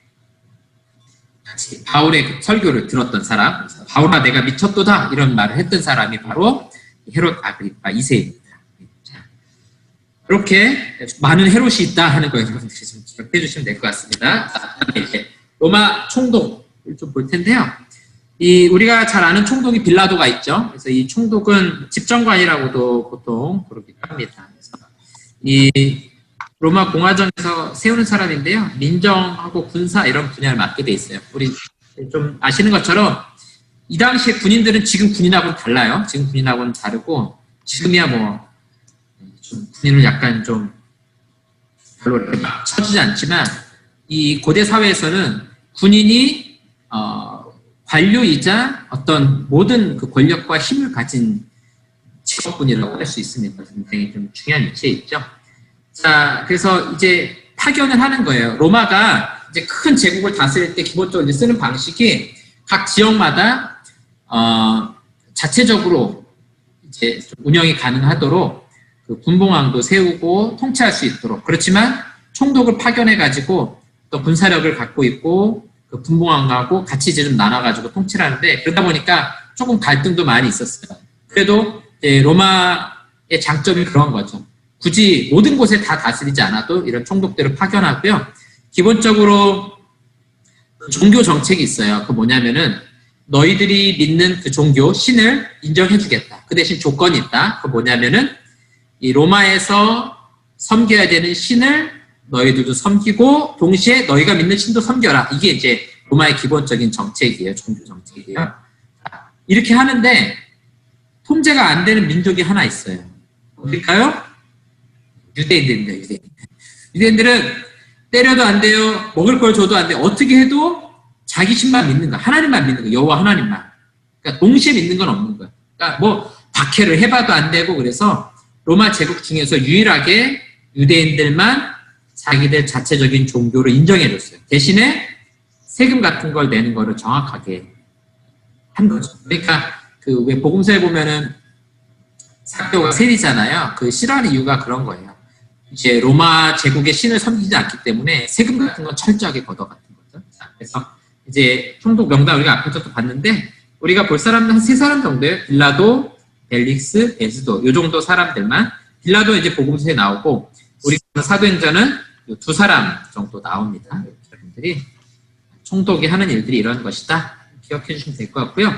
같이 바울의 그 설교를 들었던 사람, 바울아 내가 미쳤도다 이런 말을 했던 사람이 바로 헤롯 아그리파 2세입니다. 이렇게 많은 헤롯이 있다 하는 거 여러분들이 좀 기억해 주시면 될 것 같습니다. 다음에 이제 로마 총독을 좀 볼 텐데요. 우리가 잘 아는 총독이 빌라도가 있죠. 그래서 이 총독은 집정관이라고도 보통 부르기도 합니다. 그래서 이 로마 공화정에서 세우는 사람인데요. 민정하고 군사 이런 분야를 맡게 돼 있어요. 우리 좀 아시는 것처럼 이 당시에 군인들은 지금 군인하고는 달라요. 지금 군인하고는 다르고 지금이야 뭐 좀 군인을 약간 좀 별로 이렇게 막 쳐주지 않지만 이 고대 사회에서는 군인이 관료이자 어떤 모든 그 권력과 힘을 가진 직업군이라고 할 수 있습니다. 굉장히 좀 중요한 위치에 있죠. 자, 그래서 이제 파견을 하는 거예요. 로마가 이제 큰 제국을 다스릴 때 기본적으로 이제 쓰는 방식이 각 지역마다 자체적으로 이제 좀 운영이 가능하도록 그 군봉왕도 세우고 통치할 수 있도록. 그렇지만 총독을 파견해 가지고 또 군사력을 갖고 있고 그 군봉왕하고 같이 이제 좀 나눠가지고 통치를 하는데, 그러다 보니까 조금 갈등도 많이 있었어요. 그래도 이제 로마의 장점이 그런 거죠. 굳이 모든 곳에 다 다스리지 않아도 이런 총독들을 파견하고요. 기본적으로 종교 정책이 있어요. 그 뭐냐면은 너희들이 믿는 그 종교, 신을 인정해주겠다. 그 대신 조건이 있다. 그 뭐냐면은 이 로마에서 섬겨야 되는 신을 너희들도 섬기고 동시에 너희가 믿는 신도 섬겨라. 이게 이제 로마의 기본적인 정책이에요. 종교 정책이에요. 이렇게 하는데 통제가 안 되는 민족이 하나 있어요. 뭘까요? 유대인들입니다. 유대인들은 때려도 안 돼요. 먹을 걸 줘도 안 돼요. 어떻게 해도 자기 신만 믿는 거야. 하나님만 믿는 거야. 여호와 하나님만. 그러니까 동시에 믿는 건 없는 거야. 그러니까 뭐 박해를 해봐도 안 되고, 그래서 로마 제국 중에서 유일하게 유대인들만 자기들 자체적인 종교를 인정해줬어요. 대신에 세금 같은 걸 내는 거를 정확하게 한 거죠. 그러니까 그 왜 복음서에 보면은 사교가 세리잖아요. 그 싫어하는 이유가 그런 거예요. 이제 로마 제국의 신을 섬기지 않기 때문에 세금 같은 건 철저하게 걷어갔던 거죠. 그래서 이제 총독 명단 우리가 앞에서 또 봤는데, 우리가 볼 사람은 한 3사람 정도예요. 빌라도, 벨릭스, 베스도, 요 정도 사람들만. 빌라도 이제 복음서에 나오고, 우리가 사도행전은 2사람 정도 나옵니다. 여러분들이 총독이 하는 일들이 이런 것이다. 기억해 주시면 될 것 같고요.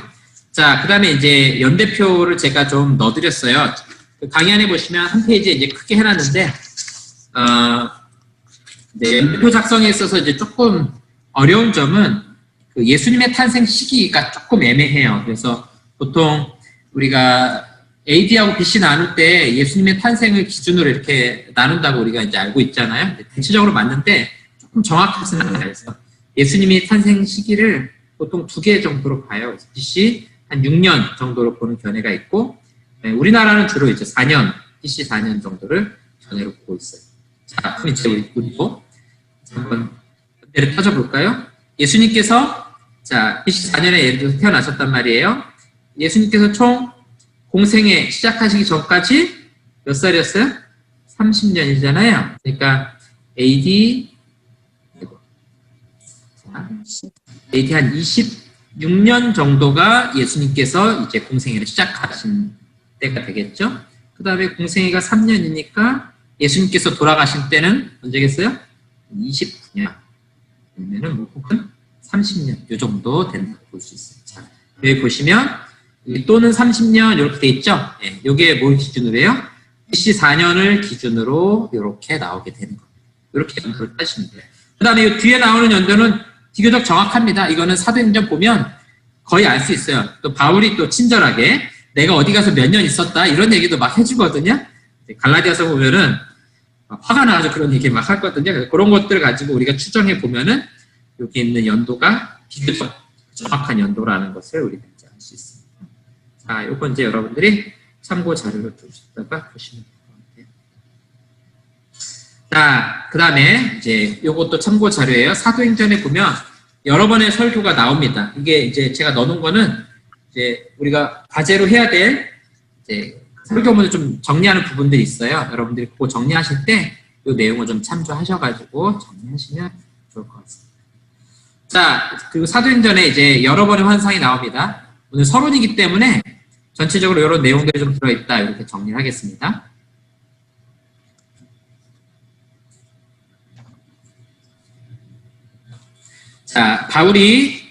자, 그 다음에 이제 연대표를 제가 좀 넣어드렸어요. 그 강의 안에 보시면 한 페이지에 이제 크게 해놨는데, 네, 연대표 작성에 있어서 이제 조금 어려운 점은 그 예수님의 탄생 시기가 조금 애매해요. 그래서 보통 우리가 AD하고 BC 나눌 때 예수님의 탄생을 기준으로 이렇게 나눈다고 우리가 이제 알고 있잖아요. 대체적으로 맞는데 조금 정확하지는 않아요. 그래서 예수님이 탄생 시기를 보통 2개 정도로 봐요. BC 한 6년 정도로 보는 견해가 있고, 네, 우리나라는 주로 이제 4년, BC 4년 정도를 견해로 보고 있어요. 자, 그럼 이제 우리도 한번 견해를 펴져볼까요? 예수님께서 자 BC 4년에 예를 들어서 태어나셨단 말이에요. 예수님께서 총 공생애 시작하시기 전까지 몇 살이었어요? 30년이잖아요. 그러니까 AD 한 26년 정도가 예수님께서 이제 공생애를 시작하신 때가 되겠죠. 그 다음에 공생애가 3년이니까 예수님께서 돌아가신 때는 언제겠어요? 29년. 그러면은 뭐 혹은 30년 요 정도 된다고 볼 수 있어요. 자, 여기 보시면 또는 30년 이렇게 돼 있죠. 예, 요게 뭘 기준으로 해요? BC 4년을 기준으로 이렇게 나오게 되는 거예요. 이렇게 연도를 따시면 돼요. 그 다음에 이 뒤에 나오는 연도는 비교적 정확합니다. 이거는 사도행전 보면 거의 알 수 있어요. 또 바울이 또 친절하게 내가 어디 가서 몇 년 있었다 이런 얘기도 막 해주거든요. 갈라디아서 보면은 화가 나가지고 그런 얘기 막 하거든요. 그래서 그런 것들을 가지고 우리가 추정해 보면은 여기 있는 연도가 비교적 정확한 연도라는 것을 우리가 이제 알 수 있습니다. 자, 요건 이제 여러분들이 참고 자료를 두셨다가 보시면 될 것 같아요. 자, 그 다음에 이제 요것도 참고 자료예요. 사도행전에 보면 여러 번의 설교가 나옵니다. 이게 이제 제가 넣어놓은 거는 이제 우리가 과제로 해야 될 이제 설교문을 좀 정리하는 부분들이 있어요. 여러분들이 그거 정리하실 때 이 내용을 좀 참조하셔가지고 정리하시면 좋을 것 같습니다. 자, 그리고 사도행전에 이제 여러 번의 환상이 나옵니다. 오늘 서론이기 때문에 전체적으로 이런 내용들이 좀 들어있다 이렇게 정리를 하겠습니다. 자, 바울이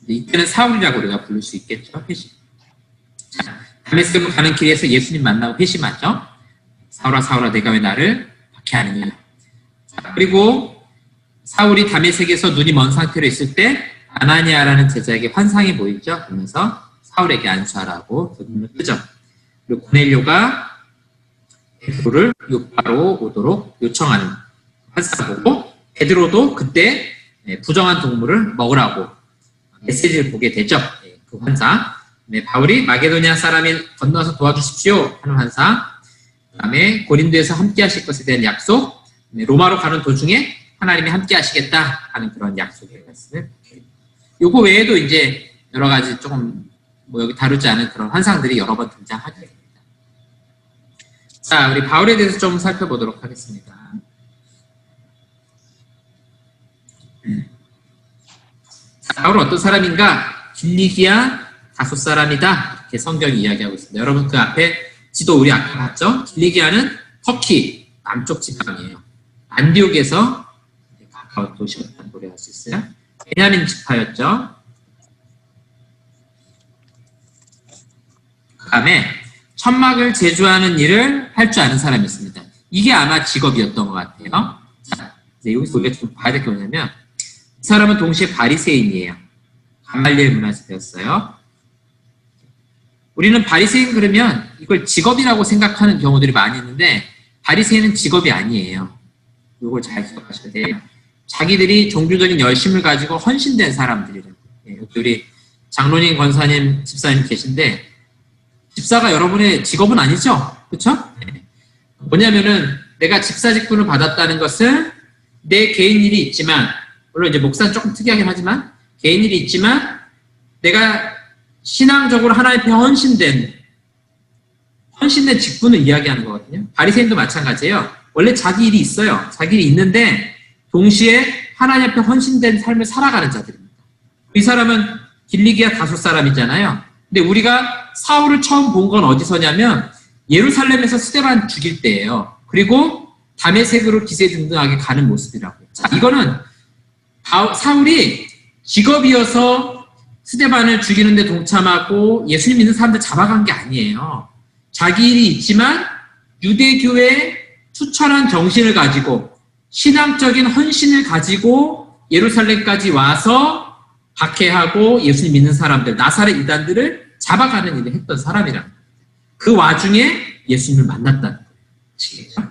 이때는 사울이라고 우리가 부를 수 있겠죠. 회심. 자, 다메섹으로 가는 길에서 예수님 만나고 회심하죠. 사울아 내가 왜 나를 박해하느냐. 자, 그리고 사울이 다메섹에서 눈이 먼 상태로 있을 때 아나니아라는 제자에게 환상이 보이죠. 그러면서 사울에게 안수하라고 눈을 뜨죠. 그리고 고넬료가 베드로를 요파로 오도록 요청하는 환상을 보고 베드로도 그때 부정한 동물을 먹으라고 메시지를 보게 되죠. 그 환상. 바울이 마게도니아 사람이 건너서 도와주십시오 하는 환상. 그 다음에 고린도에서 함께 하실 것에 대한 약속. 로마로 가는 도중에 하나님이 함께 하시겠다 하는 그런 약속의 말씀을. 요거 외에도 이제 여러 가지 조금 뭐 여기 다루지 않은 그런 환상들이 여러 번 등장하게 됩니다. 자, 우리 바울에 대해서 좀 살펴보도록 하겠습니다. 바울은 어떤 사람인가? 길리기아 다소 사람이다. 이렇게 성경이 이야기하고 있습니다. 여러분 그 앞에 지도 우리 아까 봤죠? 길리기아는 터키 남쪽 지방이에요. 안디옥에서 가까운 도시였다는 걸 알 수 있어요. 베냐민 지파였죠. 그 다음에 천막을 제조하는 일을 할 줄 아는 사람이 있습니다. 이게 아마 직업이었던 것 같아요. 자, 이제 여기서 우리가 좀 봐야 될 게 뭐냐면 이 사람은 동시에 바리새인이에요. 감말리엘 문화에서 배웠어요. 우리는 바리새인 그러면 이걸 직업이라고 생각하는 경우들이 많이 있는데 바리새인은 직업이 아니에요. 이걸 잘 기억하셔야 돼요. 자기들이 종교적인 열심을 가지고 헌신된 사람들이라고. 여기 우리 장로님, 권사님, 집사님 계신데 집사가 여러분의 직업은 아니죠? 그렇죠? 뭐냐면은 내가 집사 직분을 받았다는 것은 내 개인 일이 있지만 물론 이제 목사는 조금 특이하긴 하지만 개인 일이 있지만 내가 신앙적으로 하나님 앞에 헌신된 직분을 이야기하는 거거든요. 바리새인도 마찬가지예요. 원래 자기 일이 있어요. 자기 일이 있는데 동시에 하나님 앞에 헌신된 삶을 살아가는 자들입니다. 이 사람은 길리기아 다소 사람이잖아요. 근데 우리가 사울을 처음 본 건 어디서냐면 예루살렘에서 스데반 죽일 때예요. 그리고 다메섹으로 기세등등하게 가는 모습이라고. 자, 이거는 사울이 직업이어서 스데반을 죽이는데 동참하고 예수님 믿는 사람들 잡아간 게 아니에요. 자기 일이 있지만 유대교의 투철한 정신을 가지고 신앙적인 헌신을 가지고 예루살렘까지 와서 박해하고 예수님 믿는 사람들, 나사렛 이단들을 잡아가는 일을 했던 사람이랍니다. 그 와중에 예수님을 만났다는 거예요.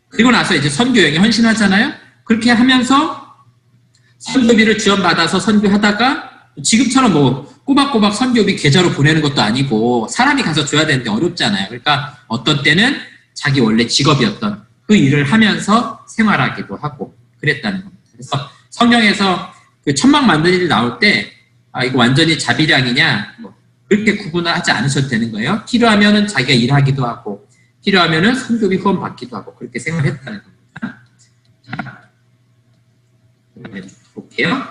그리고 나서 이제 선교여행에 헌신하잖아요. 그렇게 하면서 선교비를 지원받아서 선교하다가 지금처럼 뭐 꼬박꼬박 선교비 계좌로 보내는 것도 아니고 사람이 가서 줘야 되는데 어렵잖아요. 그러니까 어떤 때는 자기 원래 직업이었던 그 일을 하면서 생활하기도 하고 그랬다는 겁니다. 그래서 성경에서 그 천막 만드는 일 나올 때 이거 완전히 자비량이냐 뭐 그렇게 구분하지 않으셔도 되는 거예요. 필요하면은 자기가 일하기도 하고 필요하면은 선교비 후원 받기도 하고 그렇게 생활했다는 겁니다. 자, 볼게요.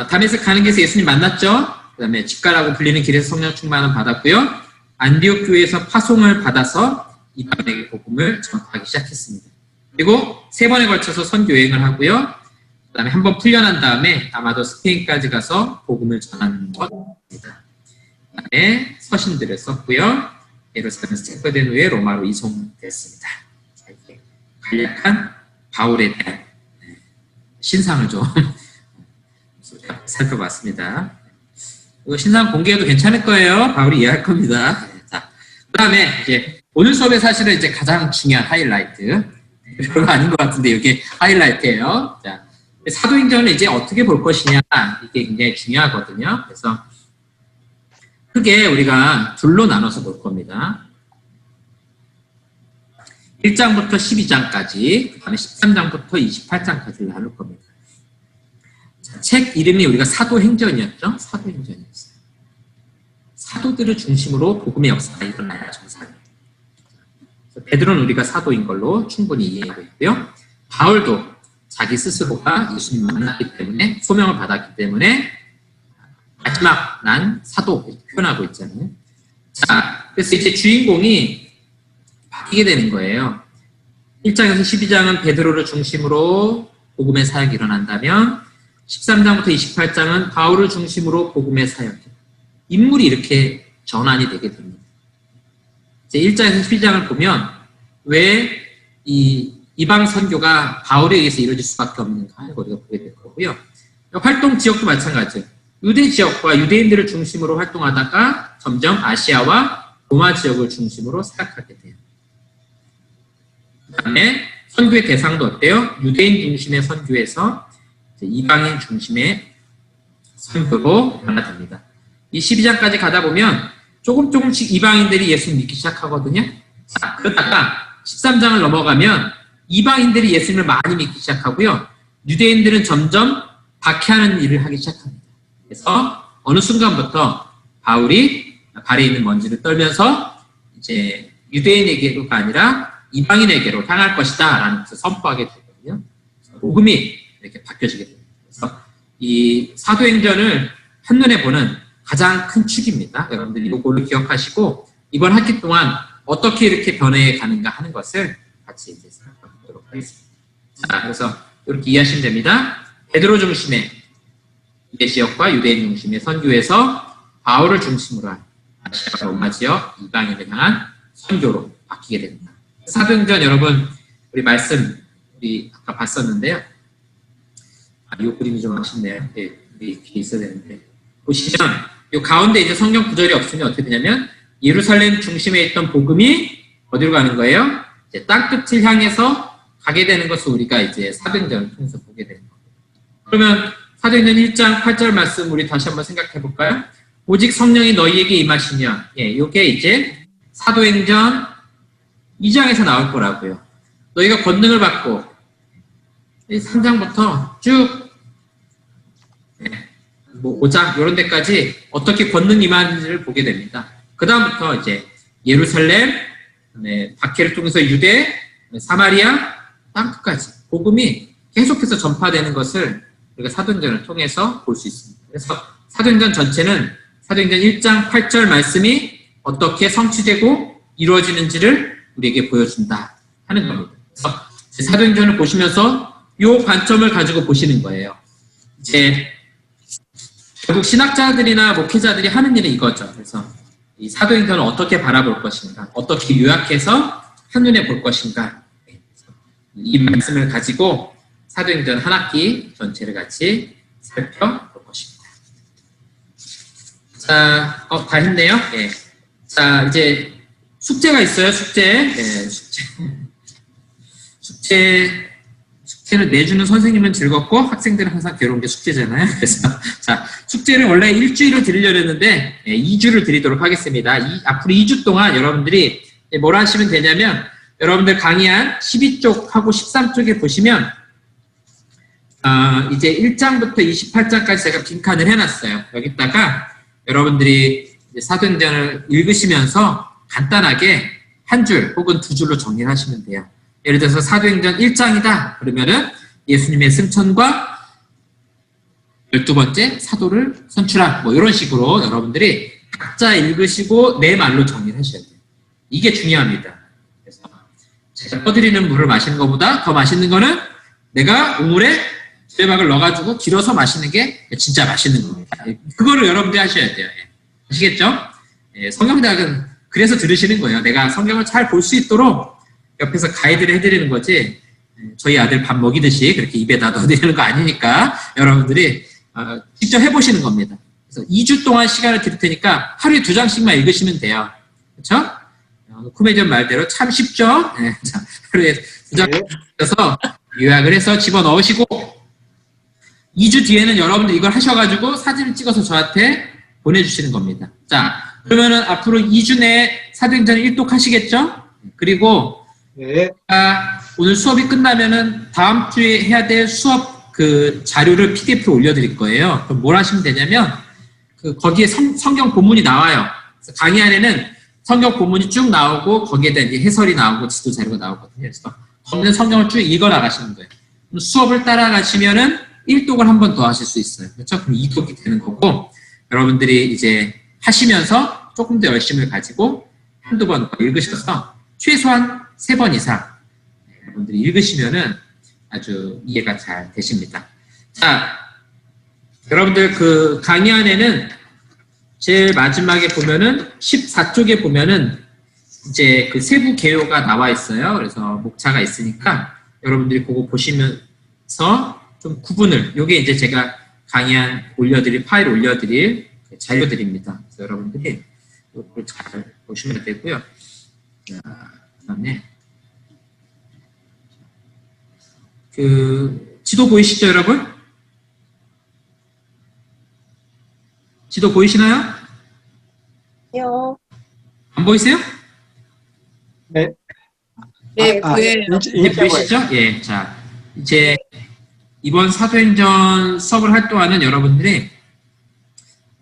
다메섹 가는 길에서 예수님 만났죠. 그 다음에 집가라고 불리는 길에서 성령 충만을 받았고요. 안디옥 교회에서 파송을 받아서 이방인에게 복음을 전파하기 시작했습니다. 그리고 3번에 걸쳐서 선교 여행을 하고요. 그 다음에 한번 풀려난 다음에 아마도 스페인까지 가서 복음을 전하는 것입니다. 그 다음에 서신들을 썼고요. 예루살렘에서 체포된 후에 로마로 이송됐습니다. 이렇게 간략한 바울에 대한 신상을 좀 살펴봤습니다. 이거 신상 공개해도 괜찮을 거예요. 바울이 이해할 겁니다. 자, 그 다음에 이제 오늘 수업에 사실은 이제 가장 중요한 하이라이트. 별거 아닌 것 같은데 이게 하이라이트예요. 자, 사도행전을 이제 어떻게 볼 것이냐, 이게 굉장히 중요하거든요. 그래서 크게 우리가 둘로 나눠서 볼 겁니다. 1장부터 12장까지, 그 다음에 13장부터 28장까지를 나눌 겁니다. 자, 책 이름이 우리가 사도행전이었죠? 사도행전이었어요. 사도들을 중심으로 복음의 역사가 일어나는 정상이에요. 베드로는 우리가 사도인 걸로 충분히 이해하고 있고요. 바울도 자기 스스로가 예수님을 만났기 때문에, 소명을 받았기 때문에 마지막 난 사도 이렇게 표현하고 있잖아요. 자, 그래서 이제 주인공이 바뀌게 되는 거예요. 1장에서 12장은 베드로를 중심으로 복음의 사역이 일어난다면 13장부터 28장은 바울을 중심으로 복음의 사역이, 인물이 이렇게 전환이 되게 됩니다. 이제 1장에서 12장을 보면 왜 이 이방 선교가 바울에 의해서 이루어질 수밖에 없는가 하는 걸 우리가 보게 될 거고요. 활동 지역도 마찬가지예요. 유대 지역과 유대인들을 중심으로 활동하다가 점점 아시아와 로마 지역을 중심으로 사역하게 돼요. 그 다음에 선교의 대상도 어때요? 유대인 중심의 선교에서 이방인 중심의 선교로 변화됩니다. 이 12장까지 가다 보면 조금씩 이방인들이 예수 믿기 시작하거든요. 자, 그러다가 13장을 넘어가면 이방인들이 예수님을 많이 믿기 시작하고요. 유대인들은 점점 박해하는 일을 하기 시작합니다. 그래서 어느 순간부터 바울이 발에 있는 먼지를 떨면서 이제 유대인에게로가 아니라 이방인에게로 향할 것이다 라는 것을 선포하게 되거든요. 복음이 이렇게 바뀌어지게 됩니다. 그래서 이 사도행전을 한눈에 보는 가장 큰 축입니다. 여러분들이 이거를 기억하시고 이번 학기 동안 어떻게 이렇게 변해 가는가 하는 것을 같이 이제 생각해보도록 하겠습니다. 자, 그래서 이렇게 이해하시면 됩니다. 베드로 중심의 유대 지역과 유대인 중심의 선교에서 바울을 중심으로 한 아시아 로마 지역 이방인을 향한 선교로 바뀌게 됩니다. 사도행전 여러분 우리 말씀 우리 아까 봤었는데요. 이 그림이 좀 아쉽네요. 네, 우리 뒤에 있어야 되는데 보시면 이 가운데 이제 성경 구절이 없으면 어떻게 되냐면 예루살렘 중심에 있던 복음이 어디로 가는 거예요? 이제 땅끝을 향해서 가게 되는 것을 우리가 이제 사도행전을 통해서 보게 되는 거예요. 그러면 사도행전 1장 8절 말씀 우리 다시 한번 생각해 볼까요? 오직 성령이 너희에게 임하시면, 이게 이제 사도행전 2장에서 나올 거라고요. 너희가 권능을 받고 3장부터 쭉 5장 이런 데까지 어떻게 권능 임하는지를 보게 됩니다. 그 다음부터 이제 예루살렘, 박해를 통해서 유대, 사마리아, 땅끝까지 복음이 계속해서 전파되는 것을 우리가 사도행전을 통해서 볼 수 있습니다. 그래서 사도행전 전체는 사도행전 1장 8절 말씀이 어떻게 성취되고 이루어지는지를 우리에게 보여준다 하는 겁니다. 그래서 사도행전을 보시면서 이 관점을 가지고 보시는 거예요. 이제 결국 신학자들이나 목회자들이 하는 일은 이거죠. 그래서 이 사도행전을 어떻게 바라볼 것인가, 어떻게 요약해서 한눈에 볼 것인가, 이 말씀을 가지고 사도행전 한 학기 전체를 같이 살펴볼 것입니다. 자, 다 했네요. 네. 자, 이제 숙제가 있어요. 숙제는 내주는 선생님은 즐겁고 학생들은 항상 괴로운 게 숙제잖아요. 그래서 자, 숙제를 원래 일주일을 드리려고 했는데 2주를 드리도록 하겠습니다. 앞으로 2주 동안 여러분들이 뭘 하시면 되냐면 여러분들 강의한 12쪽하고 13쪽에 보시면 이제 1장부터 28장까지 제가 빈칸을 해놨어요. 여기다가 여러분들이 이제 사도행전을 읽으시면서 간단하게 한 줄 혹은 두 줄로 정리를 하시면 돼요. 예를 들어서 사도행전 1장이다. 그러면은 예수님의 승천과 12번째 사도를 선출한 뭐 이런 식으로 여러분들이 각자 읽으시고 내 말로 정리를 하셔야 돼요. 이게 중요합니다. 그래서 제가 떠드리는 물을 마시는 것보다 더 맛있는 거는 내가 우물에 수레박을 넣어가지고 길어서 마시는 게 진짜 맛있는 겁니다. 그거를 여러분들이 하셔야 돼요. 아시겠죠? 성경대학은 그래서 들으시는 거예요. 내가 성경을 잘 볼 수 있도록 옆에서 가이드를 해드리는 거지 저희 아들 밥 먹이듯이 그렇게 입에다 넣어드리는 거 아니니까 여러분들이 직접 해보시는 겁니다. 그래서 2주 동안 시간을 드릴 테니까 하루에 2장씩만 읽으시면 돼요. 그렇죠? 쿠메전 말대로 참 쉽죠? 자, 하루에 2장 읽어서 요약을 해서 집어넣으시고 2주 뒤에는 여러분들 이걸 하셔가지고 사진을 찍어서 저한테 보내주시는 겁니다. 자, 그러면은 앞으로 2주 내에 사도행전을 1독 하시겠죠? 그리고 네. 오늘 수업이 끝나면은 다음 주에 해야 될 수업 그 자료를 PDF로 올려드릴 거예요. 그럼 뭘 하시면 되냐면 거기에 성경 본문이 나와요. 그래서 강의 안에는 성경 본문이 쭉 나오고 거기에 대한 이제 해설이 나오고 지도 자료가 나오거든요. 그래서 거기는 성경을 쭉 읽어 나가시는 거예요. 그럼 수업을 따라가시면은 1독을 한 번 더 하실 수 있어요. 그렇죠? 그럼 2독이 되는 거고 여러분들이 이제 하시면서 조금 더 열심을 가지고 한두 번 더 읽으셔서 최소한 3번 이상 여러분들이 읽으시면은 아주 이해가 잘 되십니다. 자, 여러분들 그 강의 안에는 제일 마지막에 보면은 14쪽에 보면은 이제 그 세부 개요가 나와 있어요. 그래서 목차가 있으니까 여러분들이 그거 보시면서 좀 구분을, 요게 이제 제가 강의안 올려드릴, 파일 올려드릴 자료들입니다. 그래서 여러분들이 이걸 잘 보시면 되고요. 자, 그다음에 그 지도 보이시죠, 여러분? 지도 보이시나요? 안 보이세요? 네. 네, 보여요. 이제 보이시죠? 예, 자, 이제 이번 사도행전 수업을 할 동안은 여러분들이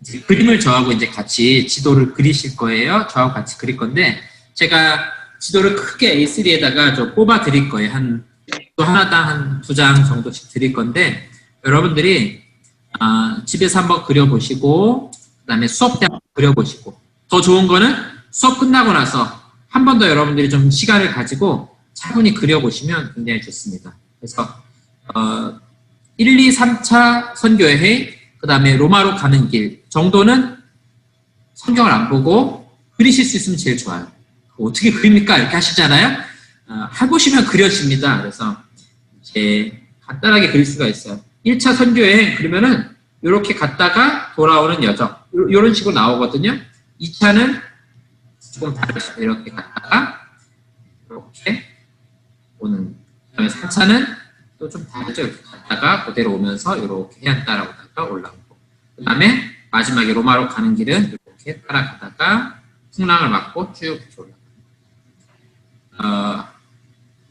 이제 그림을 저하고 이제 같이 지도를 그리실 거예요. 저하고 같이 그릴 건데 제가 지도를 크게 A3에다가 좀 뽑아 드릴 거예요. 또 하나당 한 2장 정도씩 드릴 건데 여러분들이 집에서 한번 그려보시고 그 다음에 수업 때 한번 그려보시고 더 좋은 거는 수업 끝나고 나서 한 번 더 여러분들이 좀 시간을 가지고 차분히 그려보시면 굉장히 좋습니다. 그래서 1, 2, 3차 선교여행 그 다음에 로마로 가는 길 정도는 성경을 안 보고 그리실 수 있으면 제일 좋아요. 어떻게 그립니까? 이렇게 하시잖아요. 해보시면 그려집니다. 그래서 이제 간단하게 그릴 수가 있어요. 1차 선교여행 그러면은 이렇게 갔다가 돌아오는 여정 이런 식으로 나오거든요. 2차는 조금 다르죠. 이렇게 갔다가 이렇게 오는. 그다음에 3차는 또 좀 다르죠. 이렇게 갔다가 그대로 오면서 이렇게 해안 따라오다가 올라오고. 그다음에 마지막에 로마로 가는 길은 이렇게 따라가다가 풍랑을 맞고 쭉 올라가요.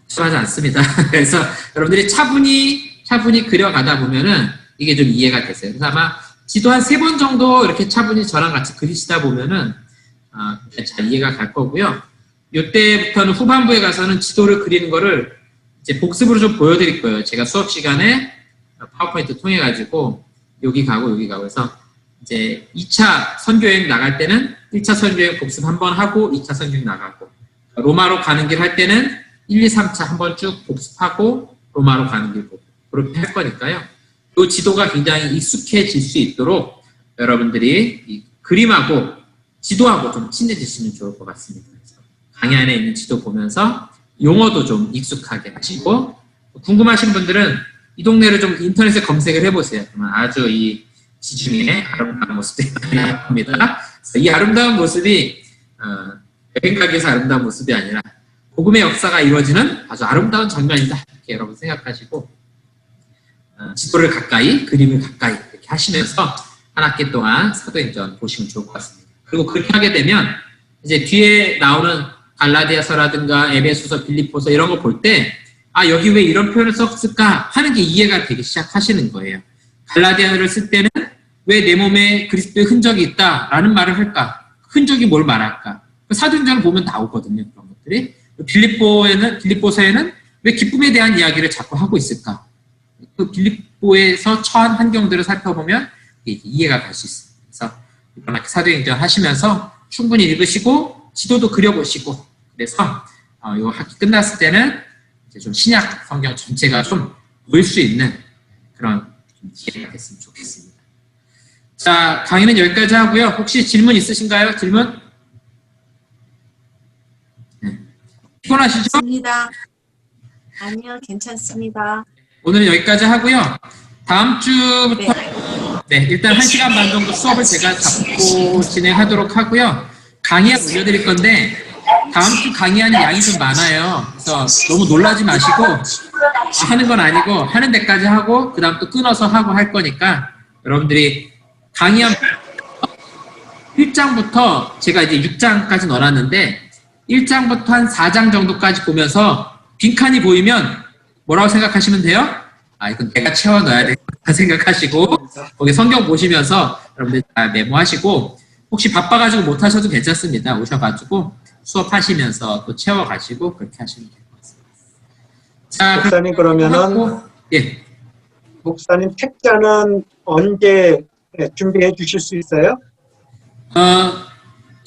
심하지 않습니다. 그래서 여러분들이 차분히 그려가다 보면은 이게 좀 이해가 되세요. 그래서 아마 지도 한 3번 정도 이렇게 차분히 저랑 같이 그리시다 보면은 잘 이해가 갈 거고요. 이때부터는 후반부에 가서는 지도를 그리는 거를 이제 복습으로 좀 보여드릴 거예요. 제가 수업 시간에 파워포인트 통해 가지고 여기 가고 해서 이제 2차 선교여행 나갈 때는 1차 선교여행 복습 한번 하고 2차 선교여행 나가고 로마로 가는 길 할 때는 1, 2, 3차 한번 쭉 복습하고 로마로 가는 길 보고 그렇게 할 거니까요. 이 지도가 굉장히 익숙해질 수 있도록 여러분들이 이 그림하고 지도하고 좀 친해지시면 좋을 것 같습니다. 그래서 강의 안에 있는 지도 보면서 용어도 좀 익숙하게 하시고 궁금하신 분들은 이 동네를 좀 인터넷에 검색을 해보세요. 그러면 아주 이 지중해의 아름다운 모습들이 나옵니다. 이 아름다운 모습이 여행 가기 위해서 아름다운 모습이 아니라 복음의 역사가 이루어지는 아주 아름다운 장면이다. 이렇게 여러분 생각하시고 지도를 가까이, 그림을 가까이 이렇게 하시면서 한 학기 동안 사도행전 보시면 좋을 것 같습니다. 그리고 그렇게 하게 되면 이제 뒤에 나오는 갈라디아서라든가 에베소서, 빌립보서 이런 거 볼 때 여기 왜 이런 표현을 썼을까 하는 게 이해가 되기 시작하시는 거예요. 갈라디아를 쓸 때는 왜 내 몸에 그리스도의 흔적이 있다라는 말을 할까? 흔적이 뭘 말할까? 사도행전을 보면 나오거든요. 그런 것들이. 빌립보서에는 왜 기쁨에 대한 이야기를 자꾸 하고 있을까? 그 빌립보에서 처한 환경들을 살펴보면 이해가 갈 수 있습니다. 그래서 이렇게 사도행전 하시면서 충분히 읽으시고 지도도 그려보시고 그래서 이 학기 끝났을 때는 이제 좀 신약 성경 전체가 좀 보일 수 있는 그런 기회가 됐으면 좋겠습니다. 자, 강의는 여기까지 하고요. 혹시 질문 있으신가요? 질문? 네. 피곤하시죠? 좋습니다. 아니요, 괜찮습니다. 오늘은 여기까지 하고요. 다음 주부터 일단 1시간 반 정도 수업을 제가 잡고 진행하도록 하고요. 강의에 올려드릴 건데 다음 주 강의하는 양이 좀 많아요. 그래서 너무 놀라지 마시고 하는 건 아니고 하는 데까지 하고 그 다음 또 끊어서 하고 할 거니까 여러분들이 강의한 1장부터 제가 이제 6장까지 넣어놨는데 1장부터 한 4장 정도까지 보면서 빈칸이 보이면 뭐라고 생각하시면 돼요? 아, 이건 내가 채워 넣어야 되겠다 생각하시고 거기 성경 보시면서 여러분들 다 메모하시고 혹시 바빠가지고 못하셔도 괜찮습니다. 오셔가지고 수업하시면서 또 채워가시고 그렇게 하시면 될 것 같습니다. 자, 목사님 그러면은 예. 목사님 책자는 언제 준비해 주실 수 있어요?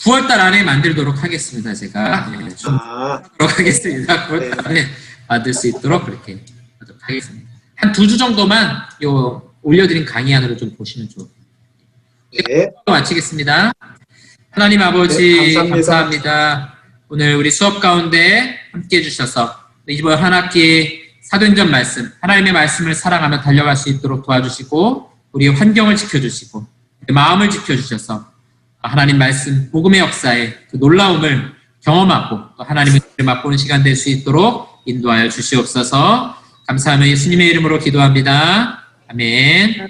9월달 안에 만들도록 하겠습니다. 제가 네, 좀 아, 하도록 하겠습니다. 9월달 안에 만들 수 있도록 그렇게 하도록 하겠습니다. 한 2주 정도만 요 올려드린 강의 안으로 좀 보시면 좋을 것 같아요. 네. 마치겠습니다. 하나님 아버지 네, 감사합니다. 오늘 우리 수업 가운데 함께해 주셔서 이번 한 학기 사도행전 말씀, 하나님의 말씀을 사랑하며 달려갈 수 있도록 도와주시고 우리의 환경을 지켜주시고 마음을 지켜주셔서 하나님 말씀, 복음의 역사에 그 놀라움을 경험하고 또 하나님의 뜻을 맛보는 시간 될 수 있도록 인도하여 주시옵소서. 감사하며 예수님의 이름으로 기도합니다. 아멘.